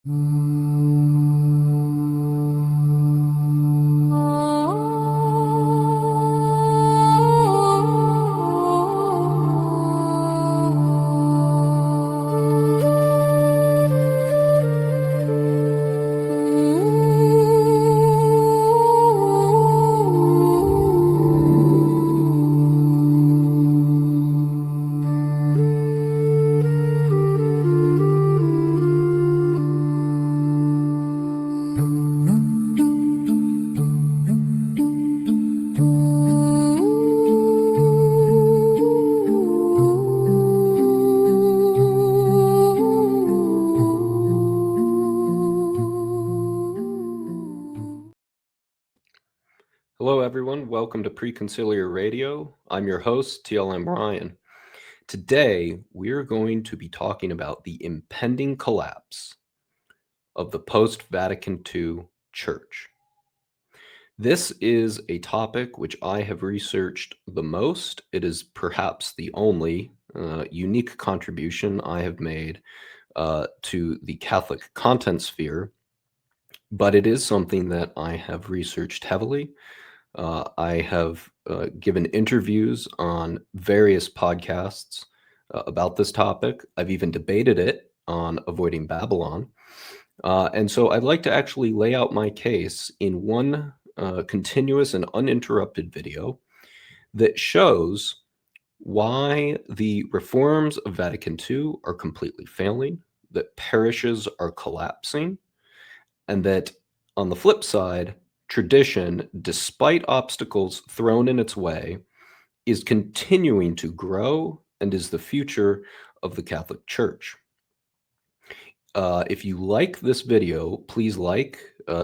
Hello, everyone. Welcome to Pre-Conciliar Radio. I'm your host, TLM Ryan. Today, we're going to be talking about the impending collapse of the Post Vatican II Church. This is a topic which I have researched the most. It is perhaps the only unique contribution I have made to the Catholic content sphere, but it is something that I have researched heavily. I have given interviews on various podcasts about this topic. I've even debated it on Avoiding Babylon. And so I'd like to actually lay out my case in one continuous and uninterrupted video that shows why the reforms of Vatican II are completely failing, that parishes are collapsing, and that on the flip side, tradition, despite obstacles thrown in its way, is continuing to grow and is the future of the Catholic Church. If you like this video, please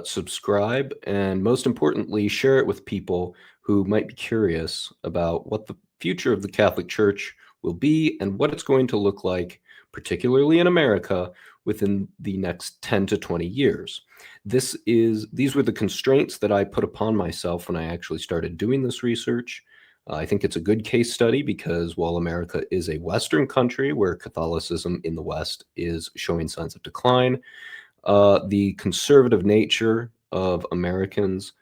subscribe, and most importantly, share it with people who might be curious about what the future of the Catholic Church will be and what it's going to look like, particularly in America, within the next 10 to 20 years. These were the constraints that I put upon myself when I actually started doing this research. I think it's a good case study because while America is a Western country where Catholicism in the West is showing signs of decline, the conservative nature of Americans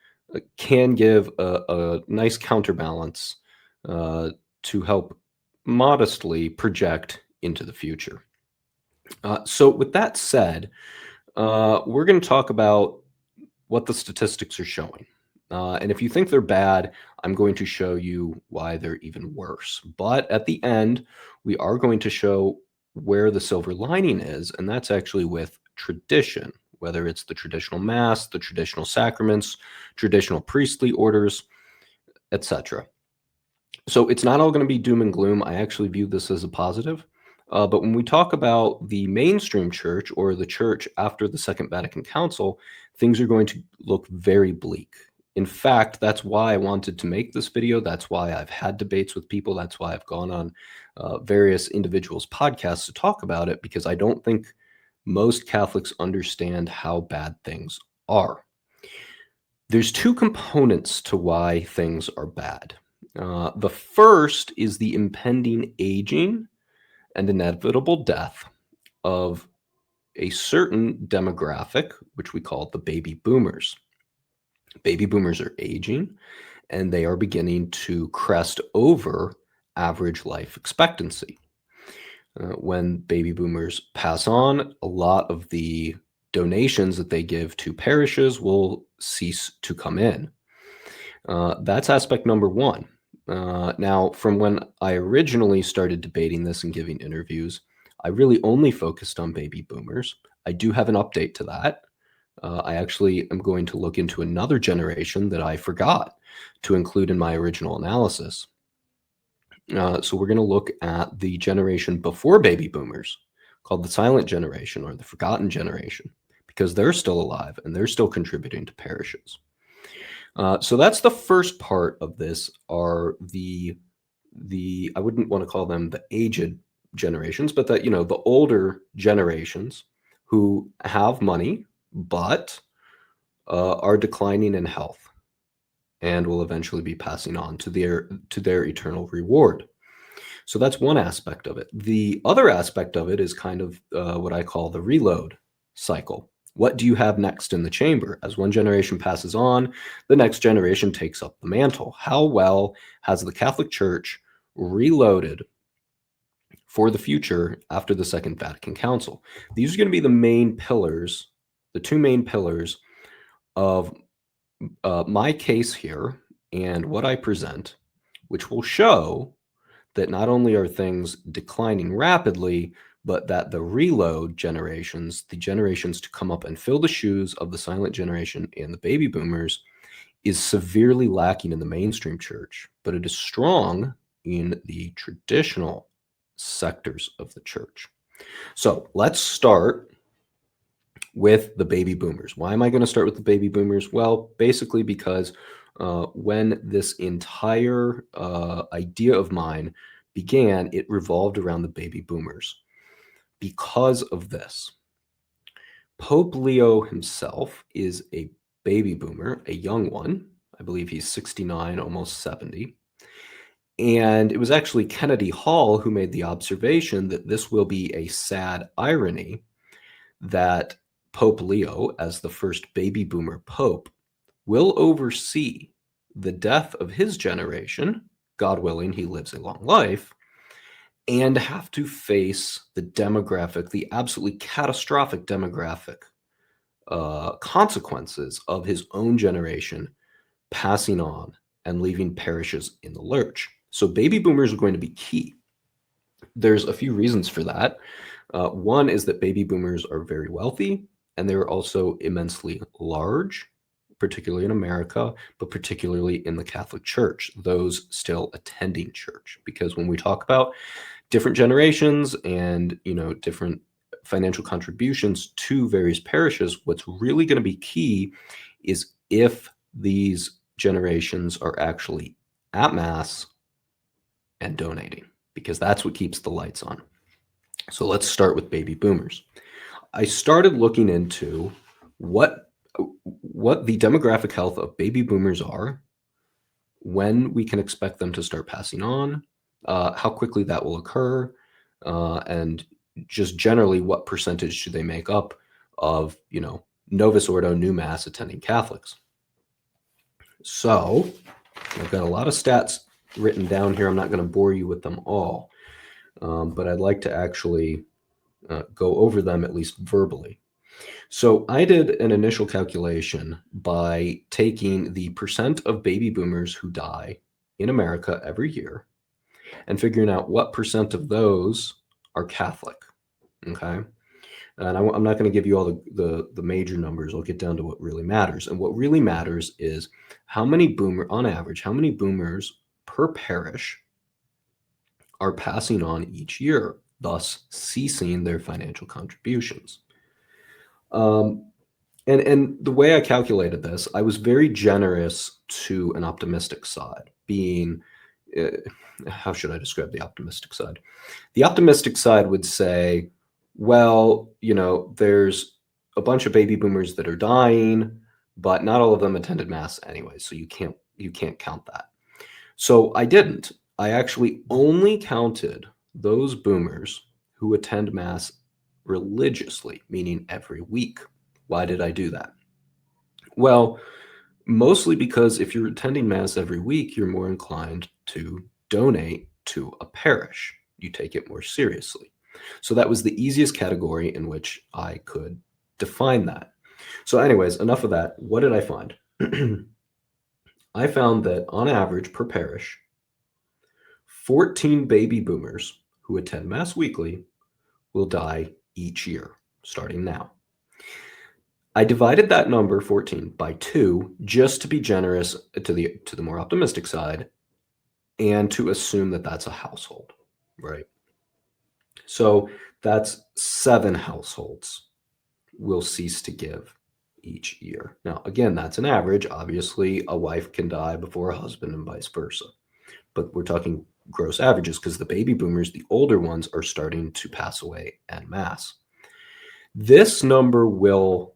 can give a nice counterbalance to help modestly project into the future. So with that said, we're going to talk about what the statistics are showing. And if you think they're bad, I'm going to show you why they're even worse. But at the end, we are going to show where the silver lining is, and that's actually with tradition, whether it's the traditional Mass, the traditional sacraments, traditional priestly orders, etc. So it's not all going to be doom and gloom. I actually view this as a positive. But when we talk about the mainstream church or the church after the Second Vatican Council, things are going to look very bleak. In fact, that's why I wanted to make this video. That's why I've had debates with people. That's why I've gone on various individuals' podcasts to talk about it, because I don't think most Catholics understand how bad things are. There's two components to why things are bad. The first is the impending aging and inevitable death of a certain demographic, which we call the baby boomers. Baby boomers are aging, and they are beginning to crest over average life expectancy. When baby boomers pass on, a lot of the donations that they give to parishes will cease to come in. That's aspect number one. Now, from when I originally started debating this and giving interviews, I really only focused on baby boomers. I do have an update to that. I actually am going to look into another generation that I forgot to include in my original analysis. So we're going to look at the generation before baby boomers, called the silent generation or the forgotten generation, because they're still alive and they're still contributing to parishes. So that's the first part of this, are the I wouldn't want to call them the aged generations, but that, the older generations who have money, but are declining in health and will eventually be passing on to their eternal reward. So that's one aspect of it. The other aspect of it is kind of what I call the reload cycle. What do you have next in the chamber? As one generation passes on, the next generation takes up the mantle. How well has the Catholic Church reloaded for the future after the Second Vatican Council? These are going to be the main pillars, the two main pillars of my case here and what I present, which will show that not only are things declining rapidly, but that the reload generations, the generations to come up and fill the shoes of the silent generation and the baby boomers, is severely lacking in the mainstream church, but it is strong in the traditional sectors of the church. So let's start with the baby boomers. Why am I going to start with the baby boomers? Well, basically because when this entire idea of mine began, it revolved around the baby boomers. Because of this, Pope Leo himself is a baby boomer, a young one. I believe he's 69, almost 70. And it was actually Kennedy Hall who made the observation that this will be a sad irony that Pope Leo, as the first baby boomer pope, will oversee the death of his generation, God willing, he lives a long life, and have to face the demographic, the absolutely catastrophic demographic consequences of his own generation passing on and leaving parishes in the lurch. So baby boomers are going to be key. There's a few reasons for that. One is that baby boomers are very wealthy, and they're also immensely large, particularly in America, but particularly in the Catholic Church, those still attending church. Because when we talk about different generations and, different financial contributions to various parishes, what's really going to be key is if these generations are actually at Mass and donating, because that's what keeps the lights on. So let's start with baby boomers. I started looking into what the demographic health of baby boomers are, when we can expect them to start passing on, how quickly that will occur, and just generally what percentage do they make up of, Novus Ordo new Mass attending Catholics. So I've got a lot of stats written down here. I'm not going to bore you with them all, but I'd like to actually go over them at least verbally. So I did an initial calculation by taking the percent of baby boomers who die in America every year and figuring out what percent of those are Catholic. Okay. And I'm not going to give you all the major numbers. I'll get down to what really matters. And what really matters is on average, how many boomers per parish are passing on each year, thus ceasing their financial contributions. And the way I calculated this, I was very generous to an optimistic side, being, how should I describe the optimistic side? The optimistic side would say, well, there's a bunch of baby boomers that are dying, but not all of them attended Mass anyway, so you can't count that. So I didn't. I actually only counted those boomers who attend Mass religiously, meaning every week. Why did I do that? Well, mostly because if you're attending Mass every week, you're more inclined to donate to a parish. You take it more seriously. So that was the easiest category in which I could define that. So anyways, enough of that. What did I find? I found that on average per parish, 14 baby boomers who attend Mass weekly will die each year, starting now. I divided that number, 14, by 2, just to be generous to the more optimistic side, and to assume that that's a household, right? So that's 7 households will cease to give each year. Now, again, that's an average. Obviously, a wife can die before a husband and vice versa. But we're talking gross averages because the baby boomers, the older ones, are starting to pass away en masse. This number will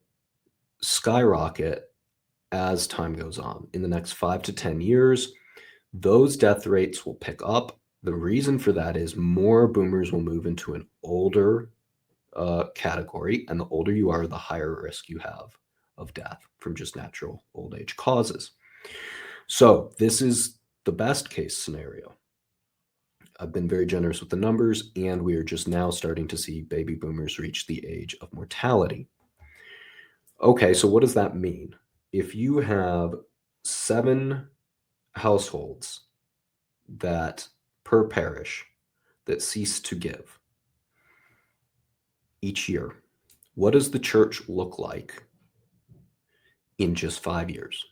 skyrocket as time goes on. In the next 5 to 10 years, those death rates will pick up. The reason for that is more boomers will move into an older category, and the older you are, the higher risk you have of death from just natural old age causes. So this is the best case scenario. I've been very generous with the numbers, and we are just now starting to see baby boomers reach the age of mortality. Okay, so what does that mean? If you have 7 households that per parish that cease to give each year, what does the church look like in just 5 years?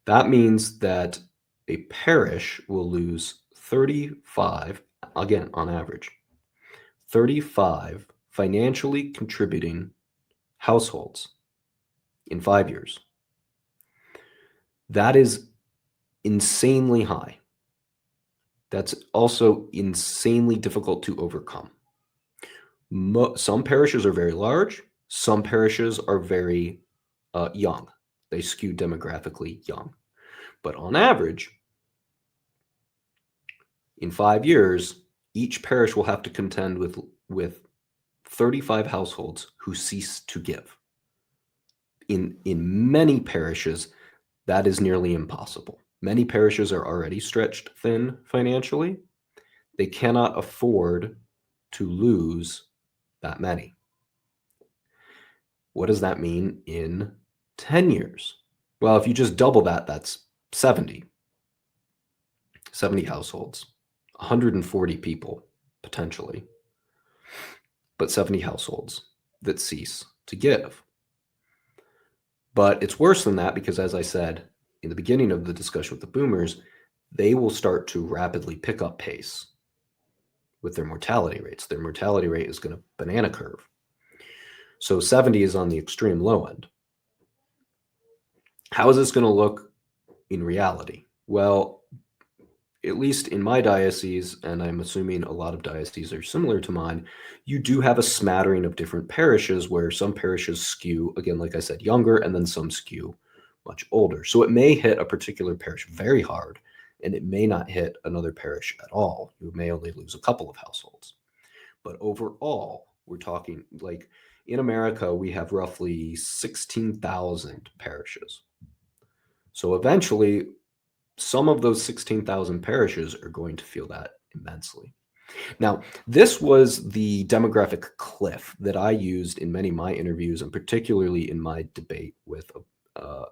That means that a parish will lose 35, again, on average, 35 financially contributing households in 5 years. That is insanely high. That's also insanely difficult to overcome. Some parishes are very large. Some parishes are very young. They skew demographically young. But on average, in 5 years, each parish will have to contend with 35 households who cease to give. In many parishes, that is nearly impossible. Many parishes are already stretched thin financially. They cannot afford to lose that many. What does that mean in 10 years? Well, if you just double that, that's 70 households, 140 people potentially, but 70 households that cease to give. But it's worse than that because, as I said in the beginning of the discussion with the boomers, they will start to rapidly pick up pace with their mortality rates. Their mortality rate is going to banana curve. So 70 is on the extreme low end. How is this going to look in reality? Well, at least in my diocese, and I'm assuming a lot of dioceses are similar to mine, you do have a smattering of different parishes where some parishes skew, again, like I said, younger, and then some skew much older. So it may hit a particular parish very hard, and it may not hit another parish at all. You may only lose a couple of households. But overall, we're talking like in America, we have roughly 16,000 parishes. So eventually, some of those 16,000 parishes are going to feel that immensely. Now, this was the demographic cliff that I used in many of my interviews, and particularly in my debate with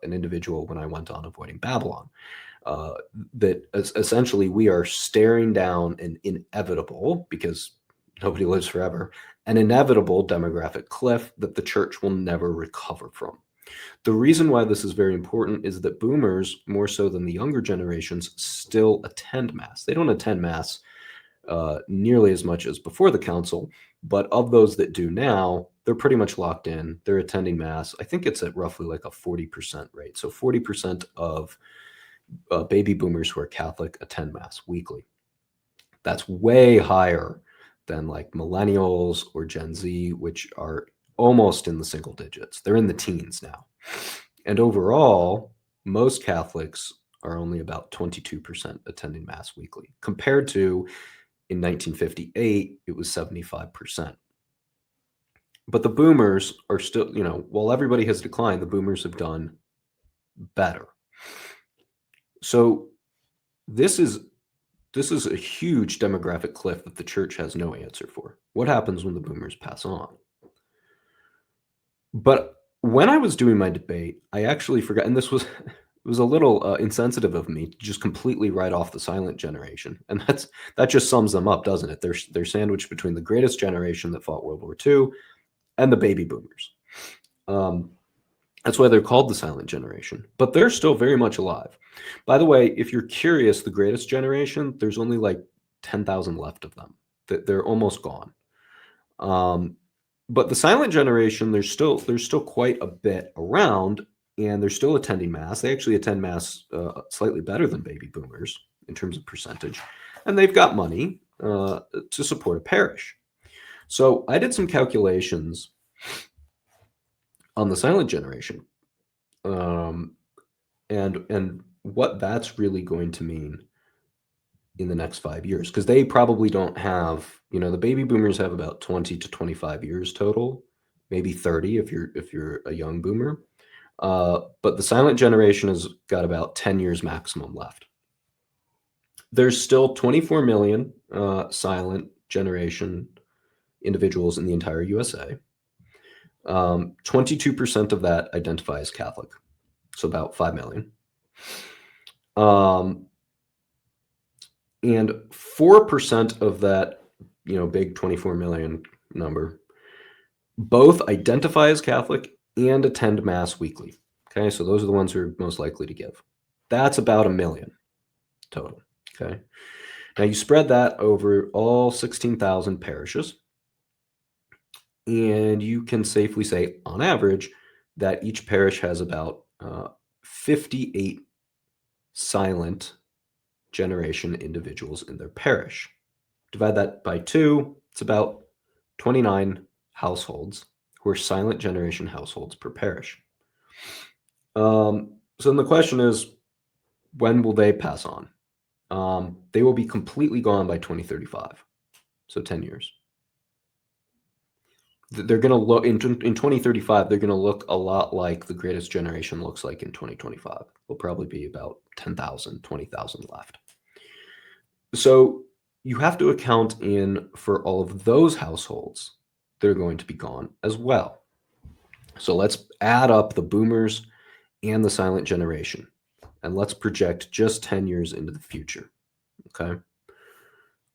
an individual when I went on Avoiding Babylon. That essentially we are staring down an inevitable, because nobody lives forever, an inevitable demographic cliff that the church will never recover from. The reason why this is very important is that boomers, more so than the younger generations, still attend Mass. They don't attend Mass nearly as much as before the council, but of those that do now, they're pretty much locked in. They're attending Mass. I think it's at roughly like a 40% rate. So 40% of baby boomers who are Catholic attend Mass weekly. That's way higher than like millennials or Gen Z, which are almost in the single digits. They're in the teens now. And overall, most Catholics are only about 22% attending Mass weekly, compared to in 1958, it was 75%. But the boomers are still, while everybody has declined, the boomers have done better. So this is a huge demographic cliff that the church has no answer for. What happens when the boomers pass on? But when I was doing my debate, I actually forgot, and this was it was a little insensitive of me to just completely write off the silent generation, and that just sums them up, doesn't it? They're sandwiched between the greatest generation that fought World War II and the baby boomers. That's why they're called the silent generation, but they're still very much alive. By the way, if you're curious, the greatest generation, there's only like 10,000 left of them. They're almost gone. But the silent generation, there's still quite a bit around, and they're still attending Mass. They actually attend Mass slightly better than baby boomers in terms of percentage, and they've got money to support a parish. So I did some calculations on the silent generation, and what that's really going to mean in the next 5 years, because they probably don't have, the baby boomers have about 20 to 25 years total, maybe 30 if you're a young boomer. But the silent generation has got about 10 years maximum left. There's still 24 million silent generation individuals in the entire USA. 22% of that identify as Catholic, so about 5 million. And 4% of that, big 24 million number, both identify as Catholic and attend Mass weekly. Okay, so those are the ones who are most likely to give. That's about 1 million total. Okay, now you spread that over all 16,000 parishes, and you can safely say, on average, that each parish has about 58 silent generation individuals in their parish. Divide that by 2, it's about 29 households who are silent generation households per parish. So then the question is, when will they pass on? They will be completely gone by 2035, so 10 years. They're going to look in 2035. They're going to look a lot like the greatest generation looks like in 2025. There'll probably be about 10,000, 20,000 left. So you have to account in for all of those households that are going to be gone as well. So let's add up the boomers and the silent generation, and let's project just 10 years into the future. Okay.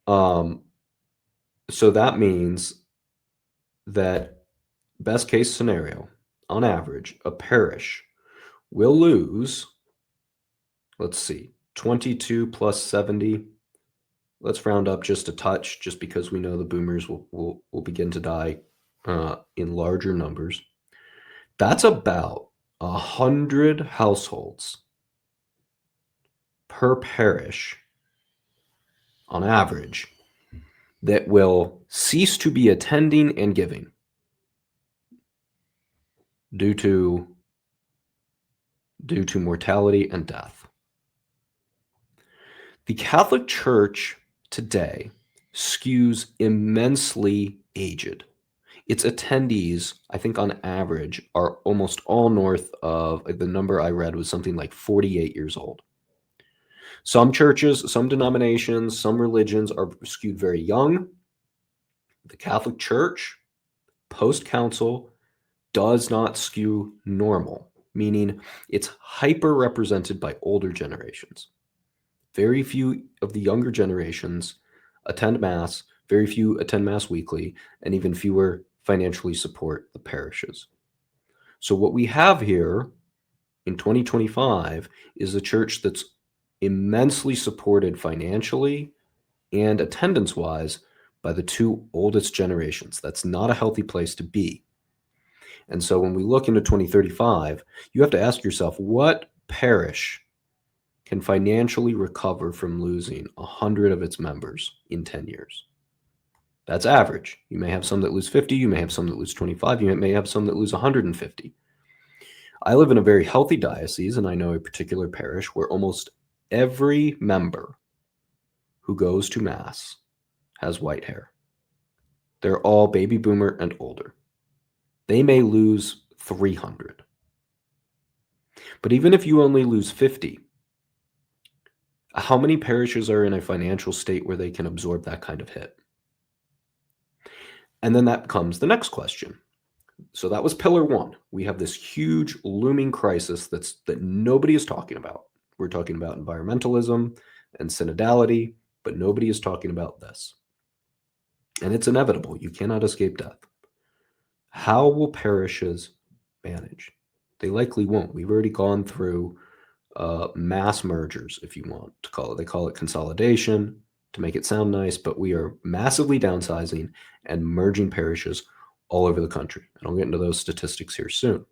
So that means that best case scenario, on average, a parish will lose, let's see, 22 plus 70. Let's round up just a touch, just because we know the boomers will begin to die in larger numbers. That's about 100 households per parish on average that will cease to be attending and giving due to mortality and death. The Catholic Church today skews immensely aged. Its attendees, I think on average, are almost all north of, the number I read was something like 48 years old. Some churches, some denominations, some religions are skewed very young. The Catholic Church, post-council, does not skew normal, meaning it's hyper-represented by older generations. Very few of the younger generations attend Mass, very few attend Mass weekly, and even fewer financially support the parishes. So what we have here in 2025 is a church that's immensely supported financially and attendance-wise by the two oldest generations. That's not a healthy place to be. And so when we look into 2035, you have to ask yourself, what parish can financially recover from losing 100 of its members in 10 years? That's average. You may have some that lose 50, you may have some that lose 25, you may have some that lose 150. I live in a very healthy diocese, and I know a particular parish where almost every member who goes to Mass has white hair. They're all baby boomer and older. They may lose 300. But even if you only lose 50, how many parishes are in a financial state where they can absorb that kind of hit? And then that comes the next question. So that was pillar one. We have this huge looming crisis that nobody is talking about. We're talking about environmentalism and synodality, but nobody is talking about this. And it's inevitable. You cannot escape death. How will parishes manage? They likely won't. We've already gone through mass mergers, if you want to call it. They call it consolidation to make it sound nice, but we are massively downsizing and merging parishes all over the country. And I'll get into those statistics here soon.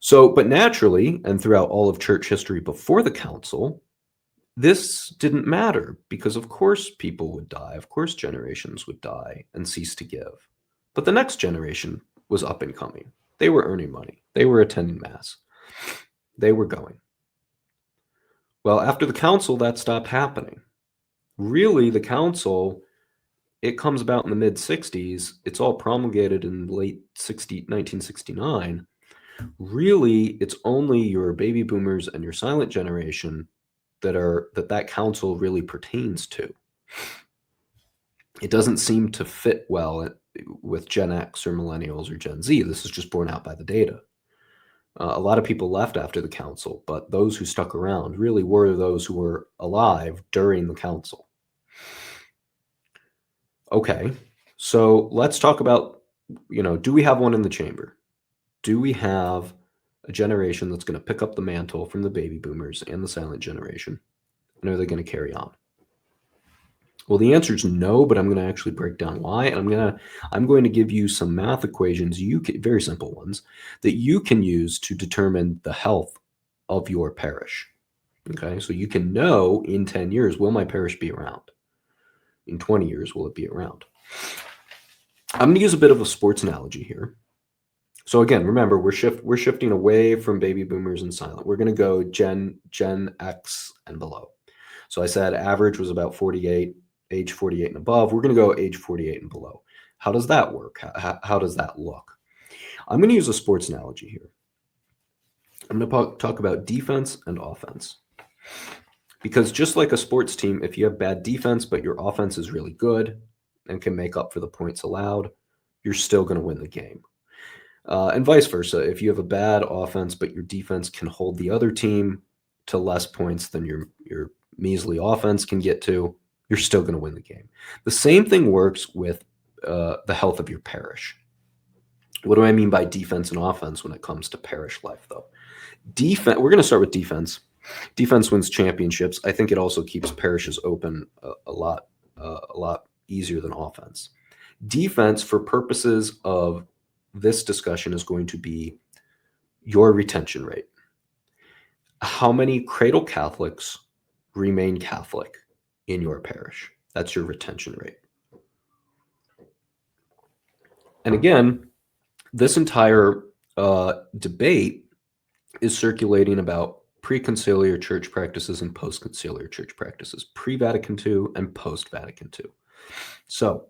So, but naturally, and throughout all of church history before the council, this didn't matter because, of course, people would die. Of course, generations would die and cease to give. But the next generation was up and coming. They were earning money. They were attending Mass. They were going. Well, after the council, that stopped happening. Really, the council, it comes about in the mid-60s. It's all promulgated in late 1969. Really, it's only your baby boomers and your silent generation that council really pertains to. It doesn't seem to fit well with Gen X or millennials or Gen Z. This is just borne out by the data. A lot of people left after the council, but those who stuck around really were those who were alive during the council. Okay, so let's talk about, do we have one in the chamber? Do we have a generation that's going to pick up the mantle from the baby boomers and the silent generation? And are they going to carry on? Well, the answer is no, but I'm going to actually break down why, and I'm going to give you some math equations, very simple ones, that you can use to determine the health of your parish. Okay, so you can know in 10 years, will my parish be around? In 20 years, will it be around? I'm going to use a bit of a sports analogy here. So again, remember, we're shifting away from baby boomers and silent. We're going to go Gen X and below. So I said average was about 48, age 48 and above. We're going to go age 48 and below. How does that work? How does that look? I'm going to use a sports analogy here. I'm going to talk about defense and offense. Because just like a sports team, if you have bad defense, but your offense is really good and can make up for the points allowed, you're still going to win the game. And vice versa. If you have a bad offense, but your defense can hold the other team to less points than your measly offense can get to, you're still going to win the game. The same thing works with the health of your parish. What do I mean by defense and offense when it comes to parish life, though? Defense. We're going to start with defense. Defense wins championships. I think it also keeps parishes open a lot easier than offense. Defense, for purposes of this discussion, is going to be your retention rate. How many cradle Catholics remain Catholic in your parish? That's your retention rate. And again, this entire debate is circulating about pre-conciliar church practices and post-conciliar church practices, pre-Vatican II and post-Vatican II. So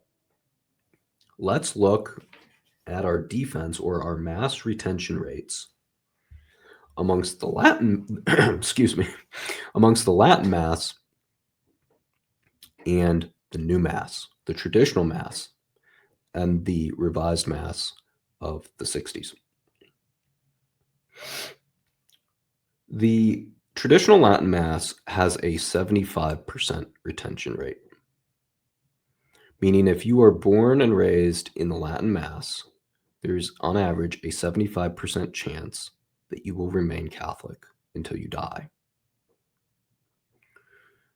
let's look at our defense or our mass retention rates amongst the Latin, amongst the Latin Mass and the new Mass, the traditional Mass, and the revised Mass of the 60s. The traditional Latin Mass has a 75% retention rate, meaning if you are born and raised in the Latin Mass, there's on average a 75% chance that you will remain Catholic until you die.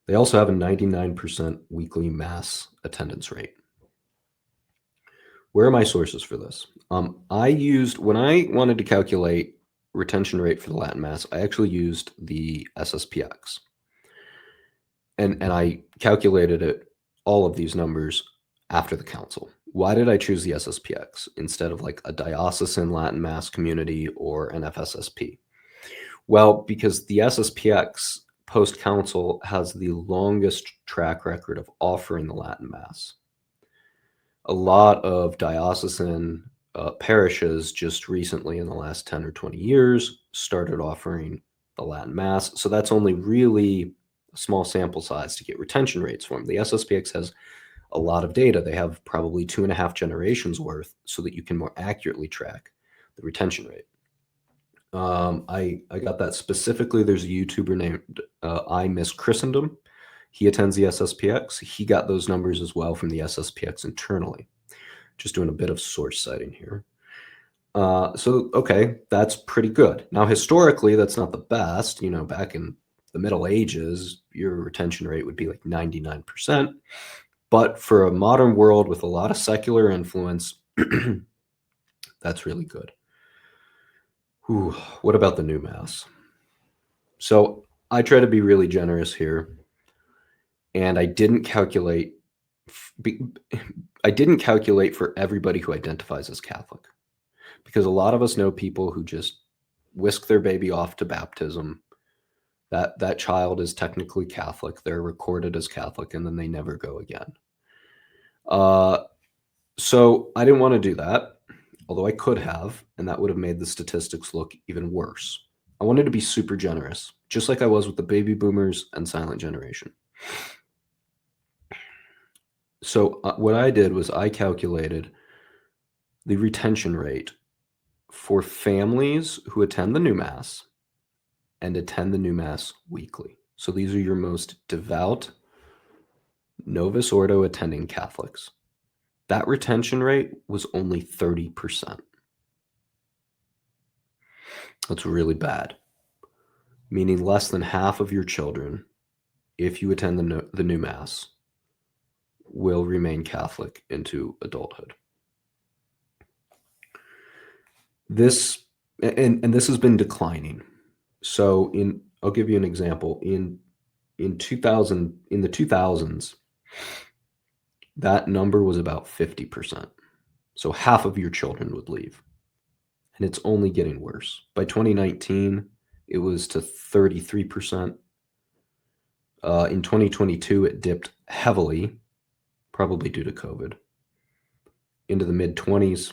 They also have a 99% weekly Mass attendance rate. Where are my sources for this? When I wanted to calculate retention rate for the Latin Mass, I actually used the SSPX. And I calculated all of these numbers after the council. Why did I choose the SSPX instead of like a diocesan Latin Mass community or an FSSP? Well, because the SSPX post-council has the longest track record of offering the Latin Mass. A lot of diocesan parishes just recently in the last 10 or 20 years started offering the Latin Mass. So that's only really a small sample size to get retention rates from. The SSPX has a lot of data. They have probably 2.5 generations worth so that you can more accurately track the retention rate. I got that specifically. There's a YouTuber named I Miss Christendom. He attends the SSPX. He got those numbers as well from the SSPX internally. Just doing a bit of source citing here. Okay, that's pretty good. Now, historically, that's not the best. Back in the Middle Ages, your retention rate would be like 99%. But for a modern world with a lot of secular influence, that's really good. Whew, what about the new Mass? So I try to be really generous here. And I didn't calculate for everybody who identifies as Catholic, because a lot of us know people who just whisk their baby off to baptism That child is technically Catholic. They're recorded as Catholic, and then they never go again. So I didn't want to do that, although I could have, and that would have made the statistics look even worse. I wanted to be super generous, just like I was with the baby boomers and silent generation. So what I did was I calculated the retention rate for families who attend the new Mass and attend the new Mass weekly. So these are your most devout Novus Ordo attending Catholics. That retention rate was only 30%. That's really bad, meaning less than half of your children, if you attend the new Mass, will remain Catholic into adulthood. This this has been declining. So I'll give you an example. In the 2000s, that number was about 50%. So half of your children would leave. And it's only getting worse. By 2019, it was to 33%. In 2022, it dipped heavily, probably due to COVID, into the mid-20s.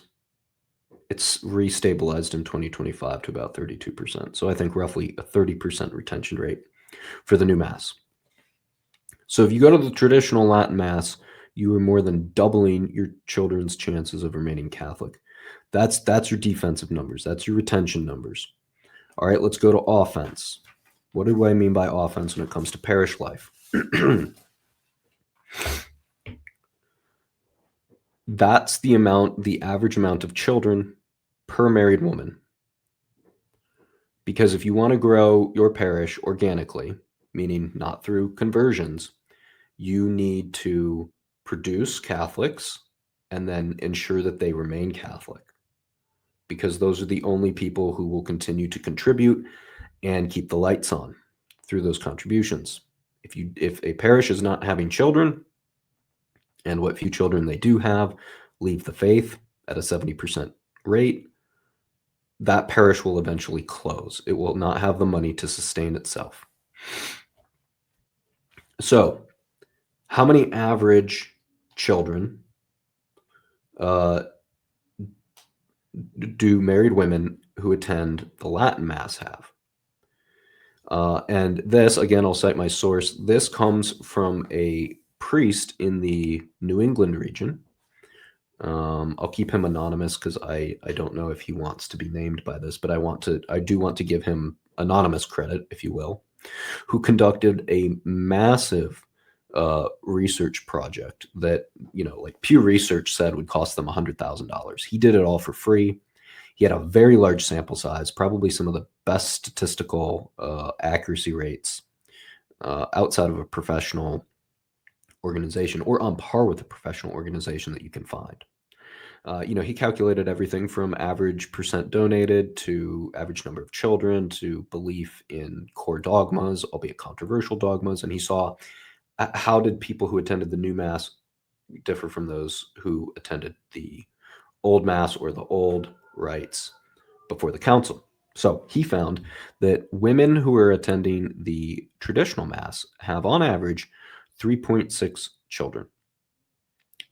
It's restabilized in 2025 to about 32%. So I think roughly a 30% retention rate for the new Mass. So if you go to the traditional Latin Mass, you are more than doubling your children's chances of remaining Catholic. That's your defensive numbers. That's your retention numbers. All right, let's go to offense. What do I mean by offense when it comes to parish life? That's the average amount of children per married woman. Because if you want to grow your parish organically, meaning not through conversions, you need to produce Catholics and then ensure that they remain Catholic, because those are the only people who will continue to contribute and keep the lights on through those contributions. If a parish is not having children, and what few children they do have leave the faith at a 70% rate, that parish will eventually close. It will not have the money to sustain itself. So, how many average children do married women who attend the Latin Mass have? And this, again, I'll cite my source. This comes from a priest in the New England region. I'll keep him anonymous because I don't know if he wants to be named by this, but I do want to give him anonymous credit, if you will, who conducted a massive research project that, like Pew Research said would cost them $100,000. He did it all for free. He had a very large sample size, probably some of the best statistical accuracy rates outside of a professional organization, or on par with a professional organization that you can find. He calculated everything from average percent donated to average number of children to belief in core dogmas, albeit controversial dogmas. And he saw how did people who attended the new Mass differ from those who attended the old Mass or the old rites before the council. So he found that women who are attending the traditional Mass have on average 3.6 children.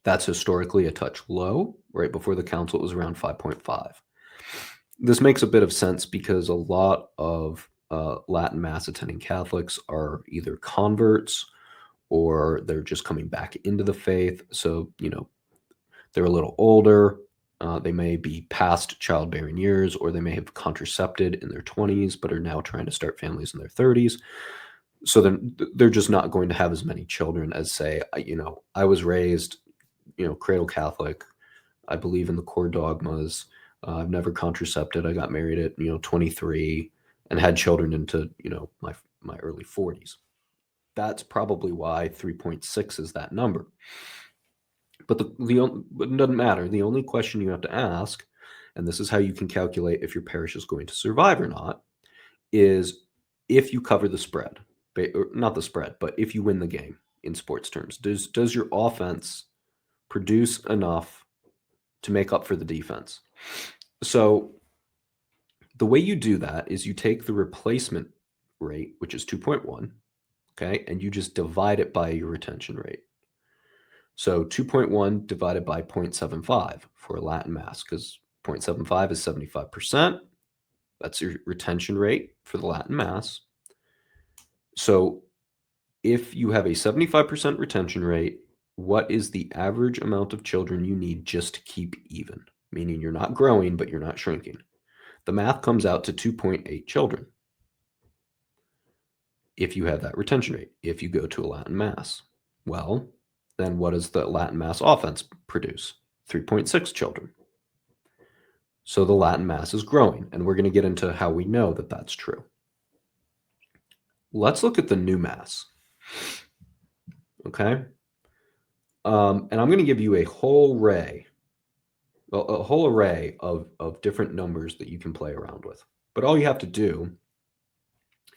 That's historically a touch low. Right before the council, it was around 5.5. This makes a bit of sense because a lot of Latin Mass attending Catholics are either converts or they're just coming back into the faith. So, they're a little older. They may be past childbearing years, or they may have contracepted in their 20s, but are now trying to start families in their 30s. So then they're just not going to have as many children as, say, I was raised, cradle Catholic. I believe in the core dogmas. I've never contracepted. I got married at 23 and had children into my early 40s. That's probably why 3.6 is that number. But it doesn't matter. The only question you have to ask, and this is how you can calculate if your parish is going to survive or not, is if you cover the spread, not the spread, but if you win the game in sports terms. Does your offense produce enough to make up for the defense? So the way you do that is you take the replacement rate, which is 2.1, okay, and you just divide it by your retention rate. So 2.1 divided by 0.75 for a Latin Mass, because 0.75 is 75%. That's your retention rate for the Latin Mass. So if you have a 75% retention rate, what is the average amount of children you need just to keep even? Meaning you're not growing, but you're not shrinking. The math comes out to 2.8 children if you have that retention rate, if you go to a Latin Mass. Well, then what does the Latin Mass offense produce? 3.6 children. So the Latin Mass is growing, and we're going to get into how we know that that's true. Let's look at the new Mass. Okay? And I'm going to give you a whole array of different numbers that you can play around with. But all you have to do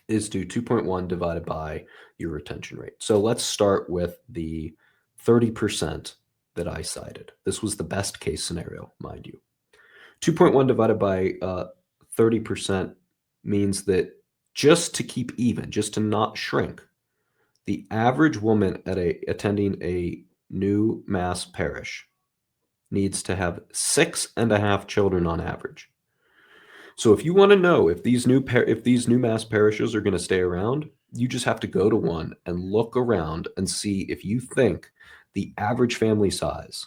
is do 2.1 divided by your retention rate. So let's start with the 30% that I cited. This was the best case scenario, mind you. 2.1 divided by 30% means that just to keep even, just to not shrink, the average woman attending a new Mass parish needs to have 6.5 children on average. So if you want to know if these new Mass parishes are going to stay around, you just have to go to one and look around and see if you think the average family size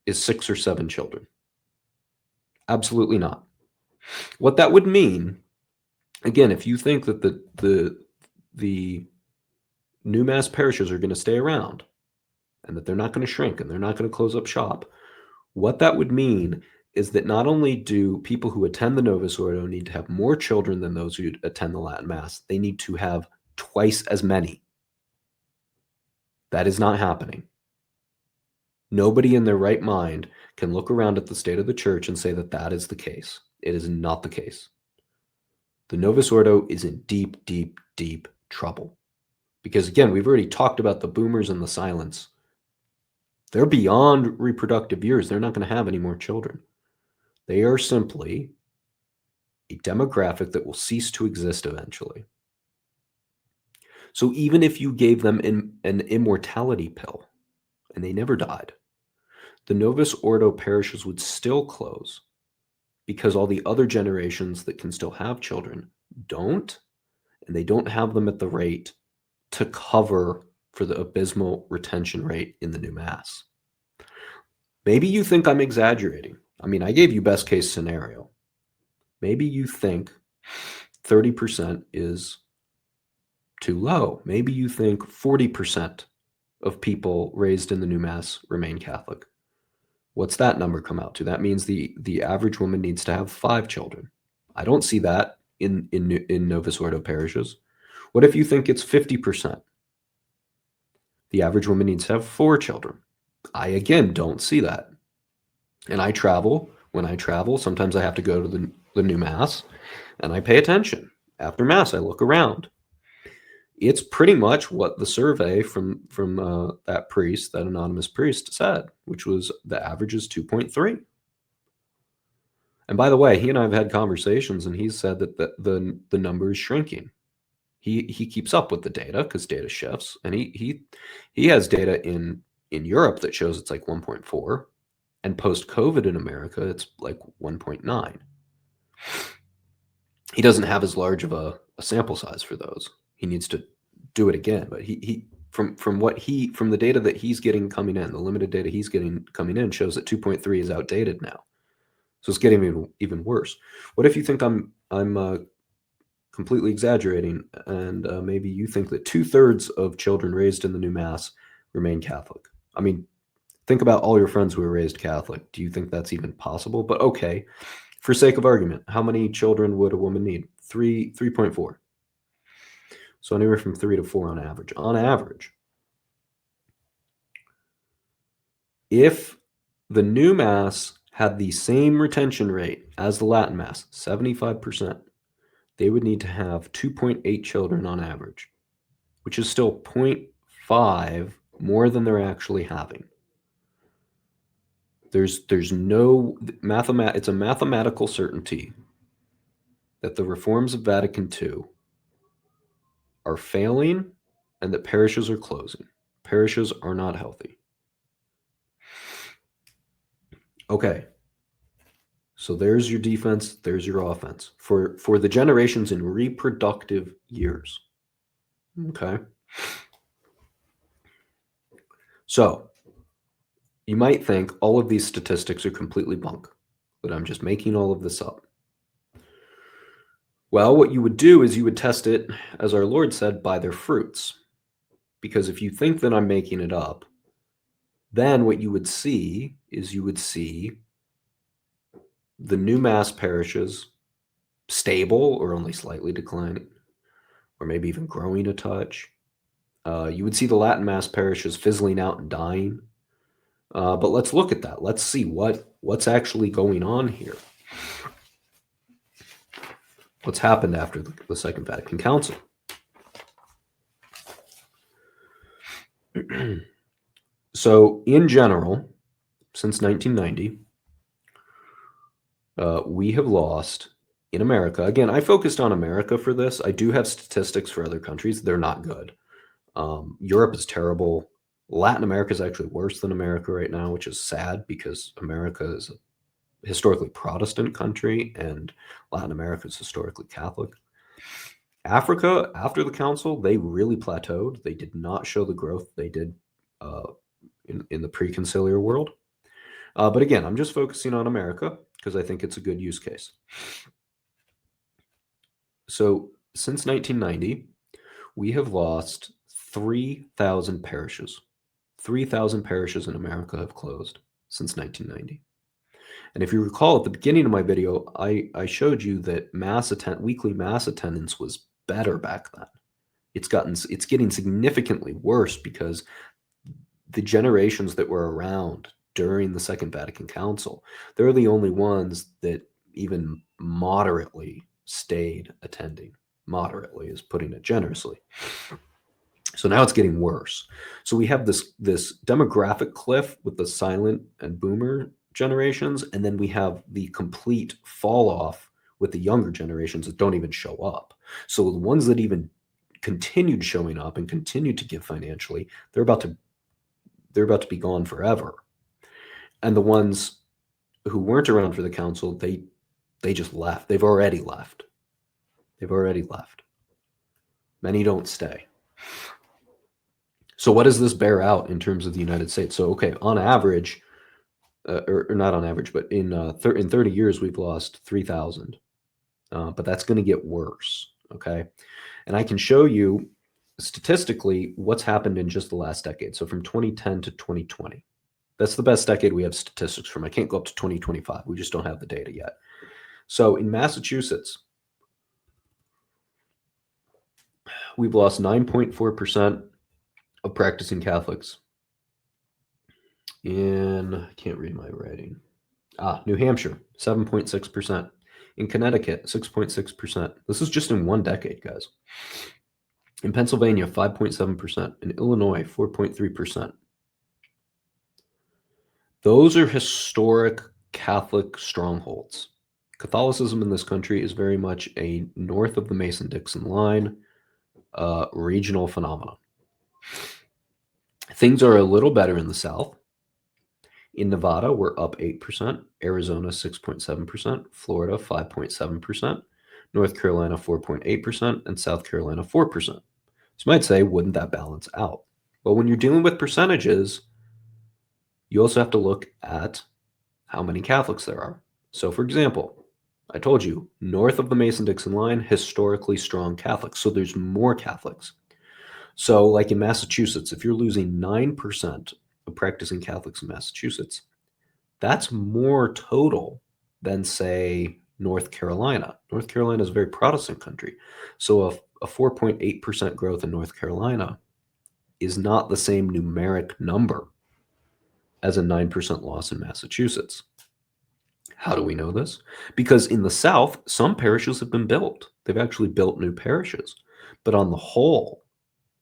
is 6 or 7 children. Absolutely not. What that would mean, again, if you think that the new Mass parishes are going to stay around and that they're not going to shrink and they're not going to close up shop, what that would mean is that not only do people who attend the Novus Ordo need to have more children than those who attend the Latin Mass, they need to have twice as many. That is not happening. Nobody in their right mind can look around at the state of the church and say that that is the case. It is not the case. The Novus Ordo is in deep, deep, deep trouble. Because again, we've already talked about the boomers and the silents. They're beyond reproductive years. They're not going to have any more children. They are simply a demographic that will cease to exist eventually. So even if you gave them an immortality pill and they never died, the Novus Ordo parishes would still close because all the other generations that can still have children don't, and they don't have them at the rate to cover for the abysmal retention rate in the new Mass. Maybe you think I'm exaggerating. I mean, I gave you best case scenario. Maybe you think 30% is too low. Maybe you think 40% of people raised in the new Mass remain Catholic. What's that number come out to? That means the average woman needs to have 5 children. I don't see that in Novus Ordo parishes. What if you think it's 50%? The average woman needs to have 4 children. I, again, don't see that. And I travel. When I travel, sometimes I have to go to the new Mass, and I pay attention. After Mass, I look around. It's pretty much what the survey from that priest, that anonymous priest, said, which was the average is 2.3. And by the way, he and I have had conversations, and he's said that the number is shrinking. He keeps up with the data because data shifts, and he has data in Europe that shows it's like 1.4, and post-COVID in America, it's like 1.9. He doesn't have as large of a sample size for those. He needs to do it again, but from the data that he's getting coming in, the limited data he's getting coming in shows that 2.3 is outdated now. So it's getting even worse. What if you think I'm completely exaggerating, and maybe you think that 2/3 of children raised in the new Mass remain Catholic? I mean, think about all your friends who are raised Catholic. Do you think that's even possible? But okay, for sake of argument, how many children would a woman need? 3.4. So anywhere from 3 to 4 on average. On average, if the new Mass had the same retention rate as the Latin Mass, 75%, they would need to have 2.8 children on average, which is still 0.5 more than they're actually having. There's no it's a mathematical certainty that the reforms of Vatican II are failing and that parishes are closing. Parishes are not healthy. Okay, so there's your defense, there's your offense for the generations in reproductive years. Okay. So you might think all of these statistics are completely bunk, that I'm just making all of this up. Well, what you would do is you would test it, as our Lord said, by their fruits. Because if you think that I'm making it up, then what you would see is you would see the new mass parishes stable or only slightly declining, or maybe even growing a touch. You would see the Latin mass parishes fizzling out and dying. But let's look at that. Let's see what's actually going on here. What's happened after the Second Vatican Council? So, in general, since 1990, we have lost in America. Again, I focused on America for this. I do have statistics for other countries. They're not good. Europe is terrible. Latin America is actually worse than America right now, which is sad because America is a historically Protestant country and Latin America is historically Catholic. Africa, after the council, they really plateaued. They did not show the growth they did in the pre-conciliar world. But again, I'm just focusing on America because I think it's a good use case. So since 1990, we have lost 3,000 parishes. 3,000 parishes in America have closed since 1990. And if you recall at the beginning of my video, I showed you that weekly mass attendance was better back then. It's getting significantly worse because the generations that were around during the Second Vatican Council, they're the only ones that even moderately stayed attending. Moderately is putting it generously. So now it's getting worse. So we have this demographic cliff with the silent and boomer generations, and then we have the complete fall off with the younger generations that don't even show up. So the ones that even continued showing up and continued to give financially, they're about to be gone forever. And the ones who weren't around for the council, they just left. They've already left. Many don't stay. So what does this bear out in terms of the United States? So, okay, on average, or not on average, but in 30 years, we've lost 3,000. But that's going to get worse, okay? And I can show you statistically what's happened in just the last decade. So from 2010 to 2020. That's the best decade we have statistics from. I can't go up to 2025. We just don't have the data yet. So in Massachusetts, we've lost 9.4% of practicing Catholics. I can't read my writing. New Hampshire, 7.6%. In Connecticut, 6.6%. This is just in one decade, guys. In Pennsylvania, 5.7%. In Illinois, 4.3%. Those are historic Catholic strongholds. Catholicism in this country is very much a north of the Mason-Dixon line regional phenomenon. Things are a little better in the South. In Nevada, we're up 8%, Arizona 6.7%, Florida 5.7%, North Carolina 4.8%, and South Carolina 4%. So you might say, wouldn't that balance out? Well, when you're dealing with percentages, you also have to look at how many Catholics there are. So for example, I told you, north of the Mason-Dixon line, historically strong Catholics. So there's more Catholics. So like in Massachusetts, if you're losing 9% of practicing Catholics in Massachusetts, that's more total than, say, North Carolina. North Carolina is a very Protestant country. So a 4.8% growth in North Carolina is not the same numeric number as a 9% loss in Massachusetts. How do we know this? Because in the South, some parishes have been built. They've actually built new parishes. But on the whole,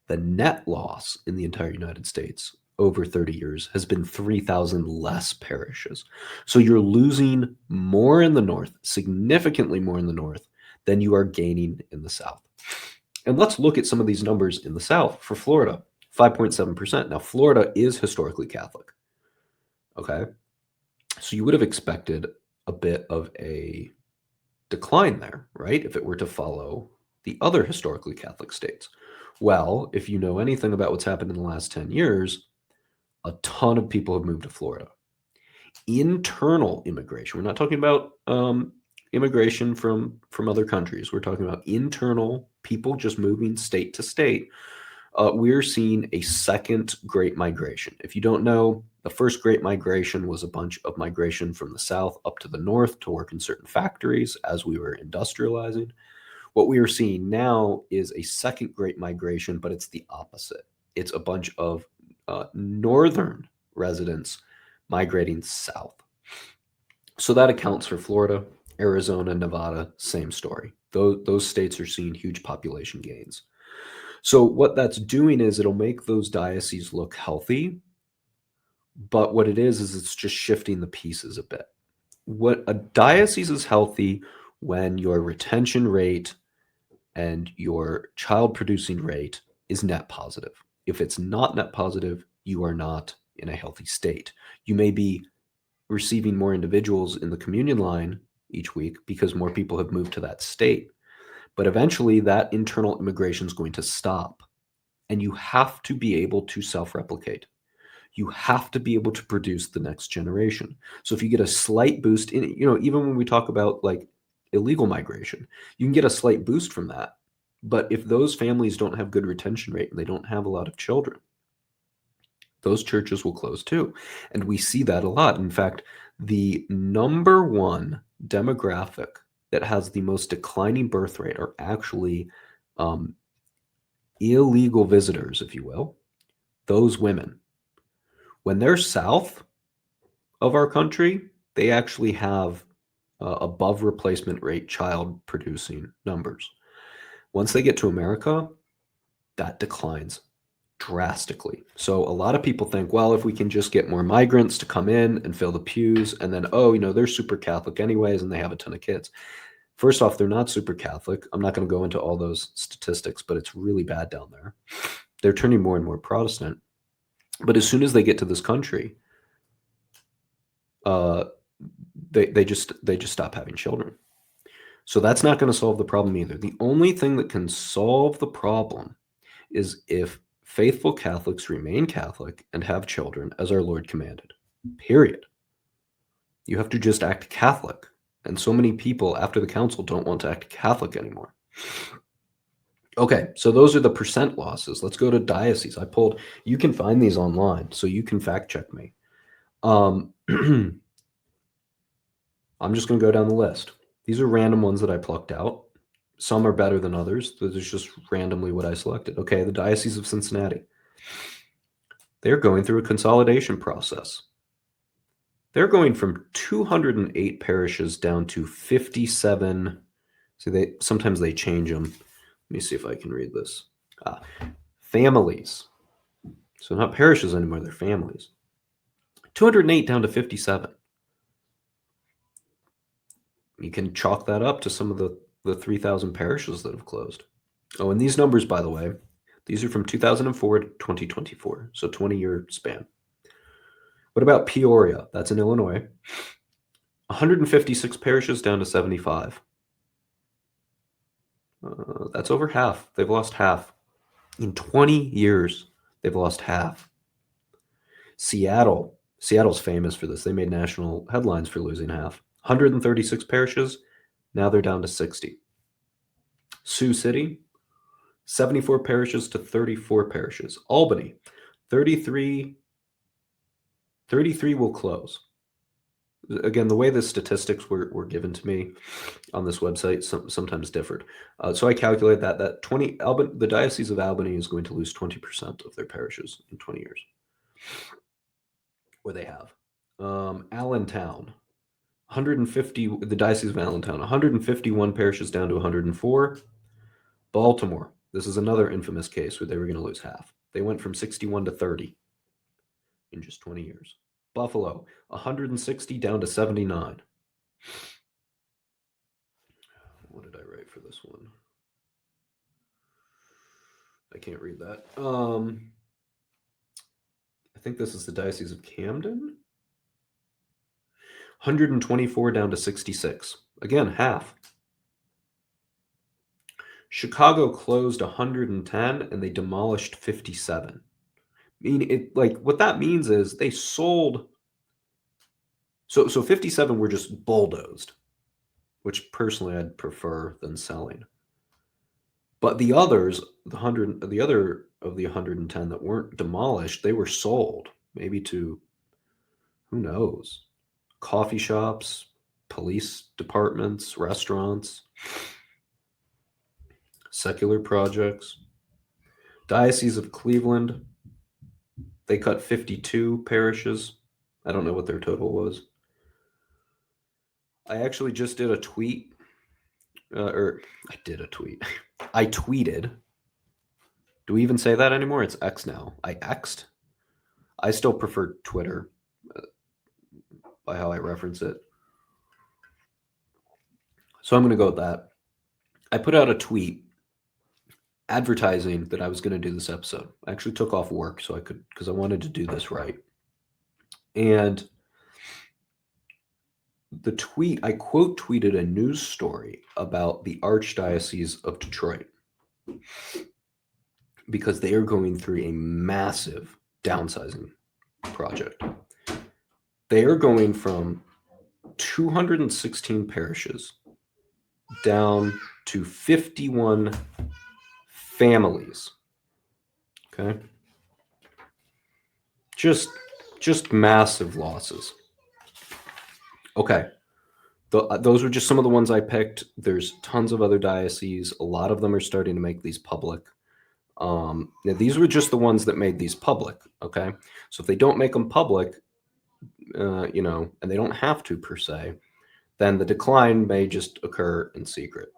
the net loss in the entire United States over 30 years has been 3,000 less parishes. So you're losing more in the North, significantly more in the North, than you are gaining in the South. And let's look at some of these numbers in the South. For Florida, 5.7%. Now, Florida is historically Catholic. Okay. So you would have expected a bit of a decline there, right? If it were to follow the other historically Catholic states. Well, if you know anything about what's happened in the last 10 years, a ton of people have moved to Florida. Internal immigration. We're not talking about immigration from other countries. We're talking about internal people just moving state to state. We're seeing a second Great Migration. If you don't know, the first Great Migration was a bunch of migration from the south up to the north to work in certain factories as we were industrializing. What we are seeing now is a second Great Migration, but it's the opposite. It's a bunch of northern residents migrating south. So that accounts for Florida, Arizona, Nevada, same story. Those states are seeing huge population gains. So what that's doing is it'll make those dioceses look healthy, but what it is it's just shifting the pieces a bit. What a diocese is healthy when your retention rate and your child producing rate is net positive. If it's not net positive, you are not in a healthy state. You may be receiving more individuals in the communion line each week because more people have moved to that state. But eventually, that internal immigration is going to stop. And you have to be able to self replicate. You have to be able to produce the next generation. So if you get a slight boost in, even when we talk about like illegal migration, you can get a slight boost from that. But if those families don't have good retention rate and they don't have a lot of children, those churches will close too. And we see that a lot. In fact, the number one demographic that has the most declining birth rate are actually illegal visitors, if you will, those women. When they're south of our country, they actually have above replacement rate child producing numbers. Once they get to America, that declines drastically. So a lot of people think, well, if we can just get more migrants to come in and fill the pews, and then, they're super Catholic anyways, and they have a ton of kids. First off, they're not super Catholic. I'm not going to go into all those statistics, but it's really bad down there. They're turning more and more Protestant. But as soon as they get to this country, they just stop having children. So that's not going to solve the problem either. The only thing that can solve the problem is if faithful Catholics remain Catholic and have children as our Lord commanded. Period. You have to just act Catholic. And so many people after the council don't want to act Catholic anymore. Okay, so those are the percent losses. Let's go to diocese. You can find these online, so you can fact check me. I'm just going to go down the list. These are random ones that I plucked out. Some are better than others. This is just randomly what I selected. Okay, the Diocese of Cincinnati. They're going through a consolidation process. They're going from 208 parishes down to 57. See, sometimes they change them. Let me see if I can read this. Families. So not parishes anymore, they're families. 208 down to 57. You can chalk that up to some of the 3,000 parishes that have closed. Oh, and these numbers, by the way, these are from 2004 to 2024, so 20-year span. What about Peoria? That's in Illinois. 156 parishes down to 75. That's over half. They've lost half. In 20 years, they've lost half. Seattle's famous for this. They made national headlines for losing half. 136 parishes, now they're down to 60. Sioux City, 74 parishes to 34 parishes. Albany, 33 will close. Again, the way the statistics were given to me on this website sometimes differed. So I calculate that the Diocese of Albany is going to lose 20% of their parishes in 20 years. Or they have. Allentown, 150, the Diocese of Allentown, 151 parishes down to 104. Baltimore, this is another infamous case where they were going to lose half. They went from 61 to 30 in just 20 years. Buffalo, 160 down to 79. What did I write for this one? I can't read that. I think this is the Diocese of Camden. 124 down to 66. Again, half. Chicago closed 110 and they demolished 57. I mean, it like what that means is they sold. So 57 were just bulldozed, which personally I'd prefer than selling. But the others, the other of the 110 that weren't demolished, they were sold, maybe to who knows, coffee shops, police departments, restaurants, secular projects. Diocese of Cleveland, they cut 52 parishes. I don't know what their total was. I actually just did a tweet, or I did a tweet. I tweeted. Do we even say that anymore? It's X now. I X'd. I still prefer Twitter by how I reference it. So I'm going to go with that. I put out a tweet advertising that I was going to do this episode. I actually took off work so I could, because I wanted to do this right. And the tweet, I quote tweeted a news story about the Archdiocese of Detroit because they are going through a massive downsizing project. They are going from 216 parishes down to 51 families. Okay. Just massive losses. Okay. Those were just some of the ones I picked. There's tons of other dioceses. A lot of them are starting to make these public. Now these were just the ones that made these public. Okay. So if they don't make them public, and they don't have to per se, then the decline may just occur in secret.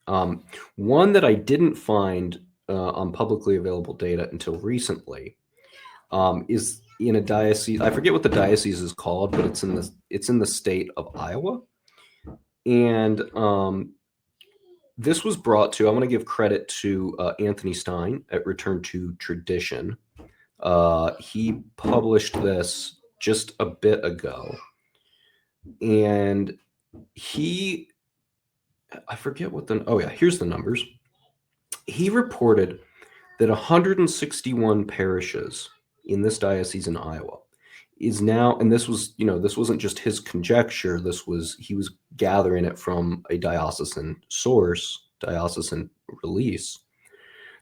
One that I didn't find on publicly available data until recently is in a diocese. I forget what the diocese is called, but it's in the state of Iowa, and this was brought to. I want to give credit to Anthony Stein at Return to Tradition. He published this just a bit ago, and I forget what here's the numbers. He reported that 161 parishes in this diocese in Iowa is now, and this wasn't just his conjecture, he was gathering it from a diocesan source, diocesan release,